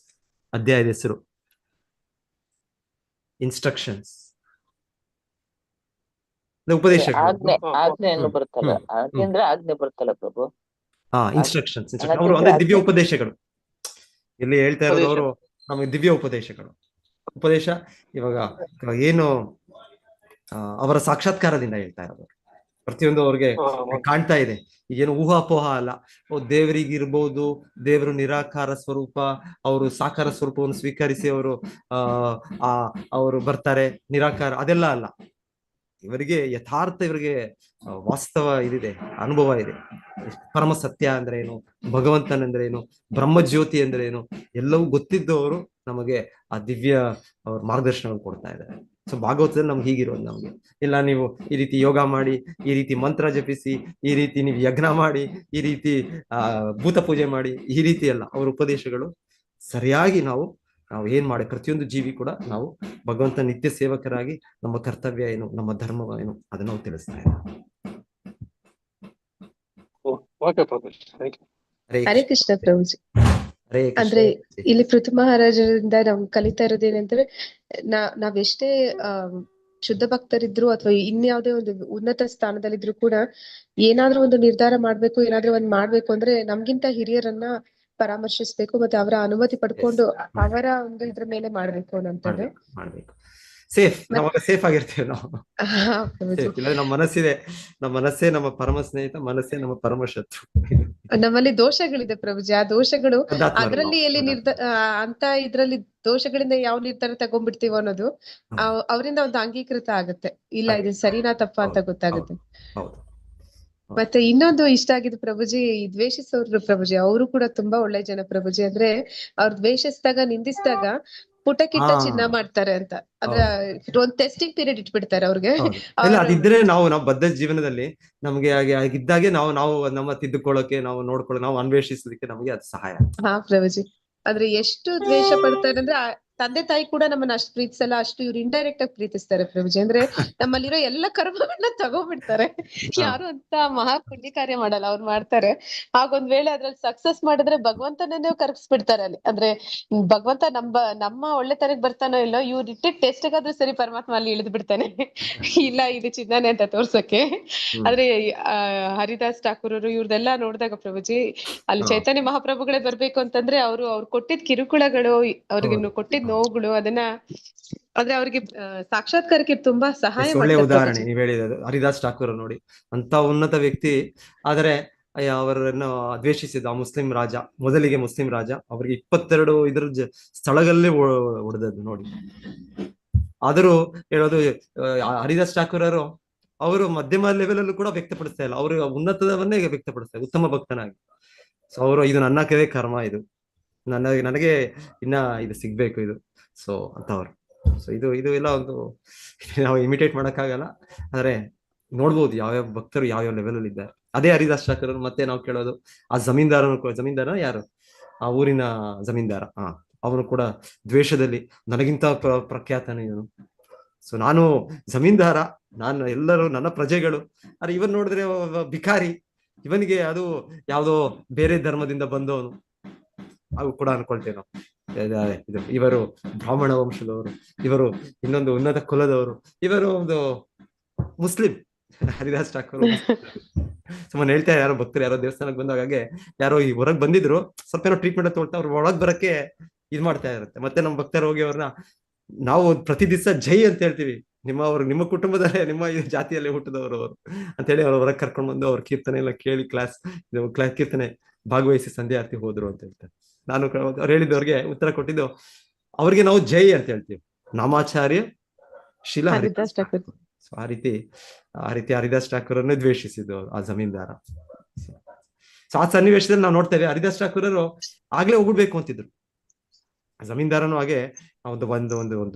Speaker 1: ಅಧ್ಯಾಯದ ಹೆಸರು ಇನ್ಸ್ಟ್ರಕ್ಷನ್ಸ್, ಉಪದೇಶಗಳು.
Speaker 2: ಆಜ್ಞೆಯನ್ನು ಬರುತ್ತಲ್ಲ, ಆಜ್ಞೆ ಅಂದ್ರೆ ಆಜ್ಞೆ ಬರುತ್ತಲ್ಲ ಪ್ರಭು.
Speaker 1: ಇನ್ಸ್ಟ್ರಕ್ಷನ್ಸ್ ಅವರು ಅಂದ್ರೆ ದಿವ್ಯ ಉಪದೇಶಗಳು. ಇಲ್ಲಿ ಹೇಳ್ತಾ ಇರೋದು ಅವರು ನಮಗೆ ದಿವ್ಯ ಉಪದೇಶ. ಇವಾಗ ಏನು ಅವರ ಸಾಕ್ಷಾತ್ಕಾರದಿಂದ ಹೇಳ್ತಾ ಇರೋದು. ಪ್ರತಿಯೊಂದು ಅವ್ರಿಗೆ ಕಾಣ್ತಾ ಇದೆ, ಈಗೇನು ಊಹಾಪೋಹ ಅಲ್ಲ. ದೇವರಿಗಿರ್ಬೋದು, ದೇವರು ನಿರಾಕಾರ ಸ್ವರೂಪ, ಅವರು ಸಾಕಾರ ಸ್ವರೂಪವನ್ನು ಸ್ವೀಕರಿಸಿ ಅವರು ಬರ್ತಾರೆ, ನಿರಾಕಾರ ಅದೆಲ್ಲ ಅಲ್ಲ. ಇವರಿಗೆ ಯಥಾರ್ಥ, ಇವರಿಗೆ ವಾಸ್ತವ ಇದಿದೆ, ಅನುಭವ ಇದೆ. ಪರಮ ಸತ್ಯ ಅಂದ್ರೆ ಏನು, ಭಗವಂತನಂದ್ರೆ ಏನು, ಬ್ರಹ್ಮಜ್ಯೋತಿ ಅಂದ್ರೆ ಏನು, ಎಲ್ಲವೂ ಗೊತ್ತಿದ್ದವರು ನಮಗೆ ಆ ದಿವ್ಯ ಅವ್ರ ಮಾರ್ಗದರ್ಶನವನ್ನು ಕೊಡ್ತಾ ಇದ್ದಾರೆ. ಸೊ ಭಾಗವತದಲ್ಲಿ ನಮ್ಗೆ ಹೀಗಿರೋದು, ನಮ್ಗೆ ಇಲ್ಲ ನೀವು ಈ ರೀತಿ ಯೋಗ ಮಾಡಿ, ಈ ರೀತಿ ಮಂತ್ರ ಜಪಿಸಿ, ಈ ರೀತಿ ನೀವು ಯಜ್ಞ ಮಾಡಿ, ಈ ರೀತಿ ಭೂತ ಪೂಜೆ ಮಾಡಿ, ಈ ರೀತಿ ಎಲ್ಲ ಅವ್ರ ಉಪದೇಶಗಳು ಸರಿಯಾಗಿ ನಾವು ಏನ್ ಮಾಡಿ, ಪ್ರತಿಯೊಂದು ಜೀವಿ ಕೂಡ ನಾವು ಭಗವಂತ ನಿತ್ಯ ಸೇವಕರಾಗಿ ನಮ್ಮ ಕರ್ತವ್ಯ ಏನು, ನಮ್ಮ ಧರ್ಮ ಏನು, ಅದನ್ನ ನಾವು ತಿಳಿಸ್ತಾ ಇದ್ದೀವಿ.
Speaker 4: ಹರೇ ಕೃಷ್ಣ ಪ್ರಭುಜಿ. ಅಂದ್ರೆ ಇಲ್ಲಿ ಪೃಥು ಮಹಾರಾಜರಿಂದ ನಾವು ಕಲಿತಾ ಇರೋದೇನಂದ್ರೆ, ನಾವೆಷ್ಟೇ ಶುದ್ಧ ಭಕ್ತರಿದ್ರು ಅಥವಾ ಇನ್ಯಾವುದೇ ಒಂದು ಉನ್ನತ ಸ್ಥಾನದಲ್ಲಿದ್ರು ಕೂಡ ಏನಾದ್ರೂ ಒಂದು ನಿರ್ಧಾರ ಮಾಡ್ಬೇಕು, ಏನಾದ್ರೂ ಒಂದ್ ಮಾಡ್ಬೇಕು ಅಂದ್ರೆ ನಮ್ಗಿಂತ ಹಿರಿಯರನ್ನ ಪರಾಮರ್ಶಿಸ್ಬೇಕು, ಮತ್ತೆ ಅವರ ಅನುಮತಿ ಪಡ್ಕೊಂಡು ಅವರ ಒಂದು ಇದ್ರ ಮೇಲೆ ಮಾಡ್ಬೇಕು ಅನ್ನೋಂಥದ್ದು.
Speaker 1: ಸೇಫ್, ನವಾಗ ಸೇಫ್ ಆಗಿರ್ತೀವಿ ನಾವು. ನಮ್ಮ ಮನಸ್ಸಿದೆ, ನಮ್ಮ ಮನಸ್ಸೇ ನಮ್ಮ ಪರಮ ಸ್ನೇಹಿತ, ಮನಸ್ಸೇ ನಮ್ಮ ಪರಮ ಶತ್ರು.
Speaker 4: ನಮ್ಮಲ್ಲಿ ದೋಷಗಳಿದೆ ಪ್ರಭುಜಿ, ಆ ದೋಷಗಳು ಅದ್ರಲ್ಲಿ ಎಲ್ಲಿ ಅಂತ ಇದ್ರಲ್ಲಿ ದೋಷಗಳಿಂದ ಯಾವ ನಿರ್ಧಾರ ತಗೊಂಡ್ಬಿಡ್ತೀವೋ ಅನ್ನೋದು ಅವರಿಂದ ಒಂದು ಅಂಗೀಕೃತ ಆಗುತ್ತೆ, ಇಲ್ಲ ಇದು ಸರಿನಾ ತಪ್ಪ ಅಂತ ಗೊತ್ತಾಗುತ್ತೆ. ಮತ್ತೆ ಇನ್ನೊಂದು ಇಷ್ಟ ಆಗಿದ್ದು ಪ್ರಭುಜಿ, ದ್ವೇಷಿಸೋರು ಪ್ರಭುಜಿ, ಅವರು ಕೂಡ ತುಂಬಾ ಒಳ್ಳೆ ಜನ ಪ್ರಭುಜಿ. ಅಂದ್ರೆ ಅವ್ರು ದ್ವೇಷಿಸಿದಾಗ, ನಿಂದಿಸಿದಾಗ ಪುಟಕ್ಕಿಟ್ಟ ಚಿನ್ನ ಮಾಡ್ತಾರೆ ಅಂತ, ಅದ್ರ ಒಂದು ಟೆಸ್ಟಿಂಗ್ ಪೀರಿಯಡ್ ಇಟ್ಬಿಡ್ತಾರೆ ಅವ್ರಿಗೆ.
Speaker 1: ಅದಿದ್ರೆ ನಾವು ಬದ್ಧ ಜೀವನದಲ್ಲಿ ನಮ್ಗೆ ಆಗಿದ್ದಾಗೆ ನಾವು ನಮ್ಮ ತಿದ್ದುಕೊಳ್ಳೋಕೆ, ನಾವು ಅನ್ವೇಷಿಸೋದಕ್ಕೆ ನಮಗೆ ಅದು ಸಹಾಯ.
Speaker 4: ಹಾ ಪ್ರಭುಜಿ, ಅಂದ್ರೆ ಎಷ್ಟು ದ್ವೇಷ ಪಡ್ತಾರೆ ಅಂದ್ರೆ ತಂದೆ ತಾಯಿ ಕೂಡ ನಮ್ಮನ್ನ ಅಷ್ಟು ಪ್ರೀತಿಸಲ್ಲ, ಅಷ್ಟು ಇವ್ರು ಇಂಡೈರೆಕ್ಟ್ ಆಗಿ ಪ್ರೀತಿಸ್ತಾರೆ ಪ್ರಭುಜಿ. ಅಂದ್ರೆ ನಮ್ಮಲ್ಲಿರೋ ಎಲ್ಲ ಕರ್ಮಗಳನ್ನ ತಗೊಂಡ್ಬಿಡ್ತಾರೆ. ಯಾರು ಅಂತ ಮಹಾ ಪುಣ್ಯ ಕಾರ್ಯ ಮಾಡಲ್ಲ, ಅವ್ರು ಮಾಡ್ತಾರೆ. ಹಾಗೊಂದ್ ವೇಳೆ ಅದ್ರಲ್ಲಿ ಸಕ್ಸಸ್ ಮಾಡಿದ್ರೆ ಭಗವಂತನನ್ನೇ ಕರ್ಗಿಸ್ಬಿಡ್ತಾರೆ ಅಲ್ಲಿ. ಅಂದ್ರೆ ಭಗವಂತ ನಮ್ಮ ಒಳ್ಳೆತನಕ್ ಬರ್ತಾನೋ ಇಲ್ಲೋ, ಇವ್ರು ಇಟ್ಟಿದ್ ಟೆಸ್ಟ್ಗಾದ್ರೂ ಸರಿ ಪರಮಾತ್ಮ ಅಲ್ಲಿ ಇಳಿದ್ ಬಿಡ್ತಾನೆ. ಇಲ್ಲ ಇದು ಚಿನ್ನನೆ ಅಂತ ತೋರ್ಸಕ್ಕೆ. ಆದ್ರೆ ಹರಿದಾಸ್ ಠಾಕೂರ್ ಅವರು ಇವ್ರದೆಲ್ಲ ನೋಡಿದಾಗ ಪ್ರಭುಜಿ, ಅಲ್ಲಿ ಚೈತನ್ಯ ಮಹಾಪ್ರಭುಗಳೇ ಬರ್ಬೇಕು ಅಂತಂದ್ರೆ ಅವ್ರು ಕೊಟ್ಟಿದ್ ಕಿರುಕುಳಗಳು, ಅವ್ರಿಗೆ ಕೊಟ್ಟಿದ್ ನೋವುಗಳು, ಅದನ್ನ ಆದ್ರೆ ಅವ್ರಿಗೆ ಸಾಕ್ಷಾತ್ಕಾರಕ್ಕೆ ತುಂಬಾ ಸಹಾಯ
Speaker 1: ಒಳ್ಳೆ
Speaker 4: ಮಾಡ್ತಾರೆ
Speaker 1: ಉದಾಹರಣೆ
Speaker 4: ಪ್ರಭುಜಿ.
Speaker 1: ನೀವ್ ಹೇಳಿದ ಹರಿದಾಸ್ ಠಾಕೂರ್ ನೋಡಿ, ಅಂತ ಉನ್ನತ ವ್ಯಕ್ತಿ. ಆದರೆ ಅವರನ್ನು ದ್ವೇಷಿಸಿದ ಆ ಮುಸ್ಲಿಂ ರಾಜ, ಮೊದಲಿಗೆ ಮುಸ್ಲಿಂ ರಾಜ, ಅವ್ರಿಗೆ 22 ಇದ್ರ ಸ್ಥಳಗಳಲ್ಲೇ ಹೊಡೆದದ್ದು ನೋಡಿ. ಆದರೂ ಹೇಳೋದು ಹರಿದಾಸ್ ಠಾಕೂರ್ ಅವರು ಮಧ್ಯಮ ಲೆವೆಲ್ ಅಲ್ಲೂ ಕೂಡ ವ್ಯಕ್ತಪಡಿಸ್ತಾ ಇಲ್ಲ, ಅವರು ಉನ್ನತವನ್ನೇ ವ್ಯಕ್ತಪಡಿಸ್ತಾರೆ, ಉತ್ತಮ ಭಕ್ತನಾಗಿ. ಸೊ ಅವರು ಇದು ನನ್ನ ಕರ್ಮ, ಇದು ನನಗೆ ಇನ್ನ ಇದು ಸಿಗ್ಬೇಕು ಇದು. ಸೊ ಅಂತವ್ರು. ಸೊ ಇದು ಎಲ್ಲ ಒಂದು ನಾವು ಇಮಿಟೇಟ್ ಮಾಡಕ್ಕಾಗಲ್ಲ, ಆದ್ರೆ ನೋಡ್ಬೋದು ಯಾವ್ಯಾವ ಭಕ್ತರು ಯಾವ್ಯಾವ ಲೆವೆಲ್ ಅಲ್ಲಿ ಇದ್ದಾರೆ. ಅದೇ ಹರಿದಾಸ್ ಠಾಕೂರ್ ಮತ್ತೆ ನಾವು ಕೇಳೋದು, ಆ ಜಮೀನ್ದಾರ ಯಾರು, ಆ ಊರಿನ ಜಮೀನ್ದಾರ, ಅವನು ಕೂಡ ದ್ವೇಷದಲ್ಲಿ ನನಗಿಂತ ಪ್ರಖ್ಯಾತನ ಇವನು. ಸೊ ನಾನು ಜಮೀನ್ದಾರ, ನಾನು ಎಲ್ಲರೂ ನನ್ನ ಪ್ರಜೆಗಳು, ಅರೆ ಇವನ್ ನೋಡಿದ್ರೆ ಭಿಕಾರಿ, ಇವನಿಗೆ ಅದು ಯಾವ್ದೋ ಬೇರೆ ಧರ್ಮದಿಂದ ಬಂದವನು ಅವು ಕೂಡ ಅನ್ಕೊಳ್ತೇವೆ ನಾವು. ಇವರು ಬ್ರಾಹ್ಮಣ ವಂಶದವರು, ಇವರು ಇನ್ನೊಂದು ಉನ್ನತ ಕುಲದವರು, ಇವರು ಒಂದು ಮುಸ್ಲಿಂ. ಹರಿದಾಸ್ ಠಾಕೂರ್ ಸುಮ್ಮನೆ ಹೇಳ್ತಾ, ಯಾರೋ ಭಕ್ತರು ಯಾರೋ ದೇವಸ್ಥಾನಕ್ಕೆ ಬಂದಾಗ ಯಾರೋ ಈ ಹೊರಗೆ ಬಂದಿದ್ರು, ಸ್ವಲ್ಪ ಏನೋ ಟ್ರೀಟ್ಮೆಂಟ್ ತೊಗೊಳ್ತಾ ಅವ್ರು ಒಳಗ್ ಬರಕ್ಕೆ ಇದ್ ಮಾಡ್ತಾ ಇರುತ್ತೆ. ಮತ್ತೆ ನಮ್ಮ ಭಕ್ತರು ಹೋಗಿ ಅವ್ರನ್ನ ನಾವು ಪ್ರತಿ ದಿವಸ ಜೈ ಅಂತ ಹೇಳ್ತೀವಿ, ನಿಮ್ಮ ಕುಟುಂಬದಲ್ಲೇ, ನಿಮ್ಮ ಜಾತಿಯಲ್ಲೇ ಹುಟ್ಟಿದವರು ಅವರು ಅಂತ ಹೇಳಿ ಅವ್ರ ಹೊರಗೆ ಕರ್ಕೊಂಡು ಬಂದು ಅವ್ರ ಕೀರ್ತನೆ ಎಲ್ಲ ಕೇಳಿ ಕ್ಲಾಸ್ ಕೀರ್ತನೆ ಭಾಗವಹಿಸಿ ಸಂಧ್ಯಾ ಆರತಿ ಹೋದ್ರು ಅಂತ ಹೇಳ್ತಾರೆ. ನಾನು ಅವ್ರು ಹೇಳಿದವ್ರಿಗೆ ಉತ್ತರ ಕೊಟ್ಟಿದ್ದು, ಅವ್ರಿಗೆ ನಾವು ಜೈ ಅಂತ ಹೇಳ್ತೀವಿ, ನಾಮಾಚಾರ್ಯ ಶಿಲಾ ಹರಿದಾಸ್ ಠಾಕೂರ್. ಸೊ ಆ ರೀತಿ ಹರಿದಾಸ್ ಠಾಕೂರನ್ನು ದ್ವೇಷಿಸಿದ್ದು ಆ ಜಮೀನ್ದಾರ. ಸೊ ಆ ಸನ್ನಿವೇಶದಲ್ಲಿ ನಾವು ನೋಡ್ತೇವೆ, ಹರಿದಾಸ್ ಠಾಕೂರರು ಆಗ್ಲೇ ಹೋಗ್ಬಿಡ್ಬೇಕು ಅಂತಿದ್ರು. ಜಮೀನ್ದಾರನು ಹಾಗೆ ಒಂದು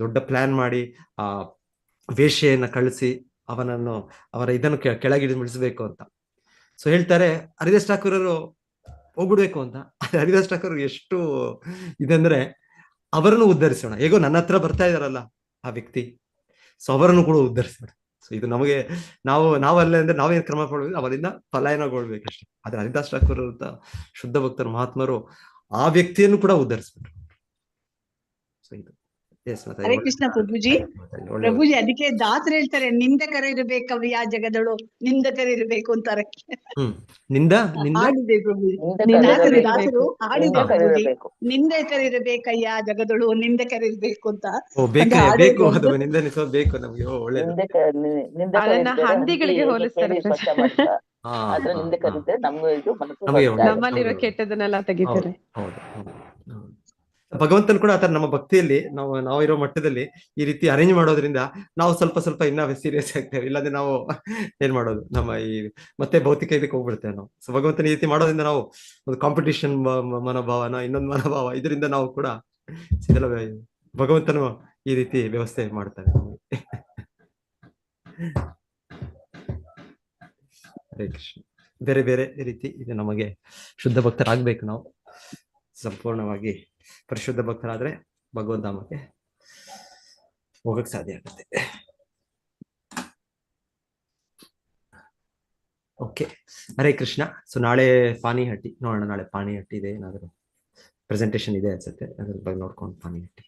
Speaker 1: ದೊಡ್ಡ ಪ್ಲಾನ್ ಮಾಡಿ ಆ ವೇಶ್ಯೆಯನ್ನ ಕಳಿಸಿ ಅವರ ಇದನ್ನು ಕೆಳಗಿಳಿಸಬೇಕು ಅಂತ. ಸೊ ಹೇಳ್ತಾರೆ ಹರಿದಾಸ್ ಠಾಕೂರರು ಹೋಗ್ಬಿಡ್ಬೇಕು ಅಂತ. ಹರಿದಾಸ್ ಠಾಕೂರ್ ಎಷ್ಟು ಇದಂದ್ರೆ, ಅವರನ್ನು ಉದ್ಧರಿಸೋಣ, ಹೇಗೋ ನನ್ನ ಹತ್ರ ಬರ್ತಾ ಇದಾರಲ್ಲ ಆ ವ್ಯಕ್ತಿ, ಸೊ ಅವರನ್ನು ಕೂಡ ಉದ್ಧರಿಸೋಣ. ಸೊ ಇದು ನಮಗೆ ನಾವಲ್ಲೇ ಅಂದ್ರೆ ನಾವೇನ್ ಕ್ರಮ ಪಡ್ಬೇಕು, ಅವರಿಂದ ಪಲಾಯನಗೊಳ್ಬೇಕಷ್ಟೇ. ಆದ್ರೆ ಹರಿದಾಸ್ ಠಾಕೂರ್ ಅಂತ ಶುದ್ಧ ಭಕ್ತರು ಮಹಾತ್ಮರು ಆ ವ್ಯಕ್ತಿಯನ್ನು ಕೂಡ ಉದ್ಧರಿಸ್ಬಿಟ್ರು. ಸೊ ಇದು
Speaker 5: ಹರೇ ಕೃಷ್ಣ ಪ್ರಭುಜಿ. ಪ್ರಭುಜಿ ಅದಕ್ಕೆ ದಾಸರು ಹೇಳ್ತಾರೆ, ನಿಂದಕರಿರ್ಬೇಕವ್ಯ ಜಗದಳು, ನಿಂದಕರಿರ್ಬೇಕು ಅಂತಾರೆ. ಹಾಡಿದೆ ಪ್ರಭುಜಿ, ದಾಸರು ಹಾಡಿದೆ ಪ್ರಭುಜಿ, ನಿಂದಕರಿರ್ಬೇಕಯ್ಯ ಜಗದಳು, ನಿಂದಕರಿರ್ಬೇಕು ಅಂತ.
Speaker 1: ನಿಂದನಿಸಬೇಕು ನಮ್ಗೆ ಒಳ್ಳೇದು.
Speaker 4: ಅದನ್ನ ಹಂದಿಗಳಿಗೆ ಹೋಲಿಸ್ತಾರೆ, ನಮ್ಮಲ್ಲಿರೋ ಕೆಟ್ಟದನ್ನೆಲ್ಲ ತೆಗಿತಾರೆ.
Speaker 1: ಭಗವಂತನ್ ಕೂಡ ಆತರ ನಮ್ಮ ಭಕ್ತಿಯಲ್ಲಿ ನಾವಿರೋ ಮಟ್ಟದಲ್ಲಿ ಈ ರೀತಿ ಅರೇಂಜ್ ಮಾಡೋದ್ರಿಂದ ನಾವು ಸ್ವಲ್ಪ ಇನ್ನ ಸೀರಿಯಸ್ ಆಗ್ತೇವೆ. ಇಲ್ಲಾಂದ್ರೆ ನಾವು ಏನ್ ಮಾಡೋದು, ನಮ್ಮ ಈ ಮತ್ತೆ ಭೌತಿಕ ಇದಕ್ಕೆ ಹೋಗ್ಬಿಡ್ತೇವೆ ನಾವು. ಸೊ ಭಗವಂತನ ಈ ರೀತಿ ಮಾಡೋದ್ರಿಂದ ನಾವು ಒಂದು ಕಾಂಪಿಟಿಷನ್ ಮನೋಭಾವನ, ಇನ್ನೊಂದು ಮನೋಭಾವ, ಇದರಿಂದ ನಾವು ಕೂಡ ಭಗವಂತನು ಈ ರೀತಿ ವ್ಯವಸ್ಥೆ ಮಾಡ್ತಾರೆ. ಹರೇ ಕೃಷ್ಣ. ಬೇರೆ ಬೇರೆ ರೀತಿ ಇದು ನಮಗೆ ಶುದ್ಧ ಭಕ್ತರಾಗ್ಬೇಕು. ನಾವು ಸಂಪೂರ್ಣವಾಗಿ ಪರಿಶುದ್ಧ ಭಕ್ತರಾದ್ರೆ ಭಗವದ್ಧಾಮಕ್ಕೆ ಹೋಗಕ್ ಸಾಧ್ಯ ಆಗುತ್ತೆ. ಓಕೆ, ಹರೇ ಕೃಷ್ಣ. ಸೊ ನಾಳೆ ಪಾನಿಹಟ್ಟಿ ನೋಡೋಣ, ನಾಳೆ ಪಾನಿಹಟ್ಟಿ ಇದೆ, ಏನಾದ್ರು ಪ್ರೆಸೆಂಟೇಶನ್ ಇದೆ ಅನ್ಸುತ್ತೆ, ಅದ್ರ ಬಗ್ಗೆ ನೋಡ್ಕೊಂಡು ಪಾನಿಹಟ್ಟಿ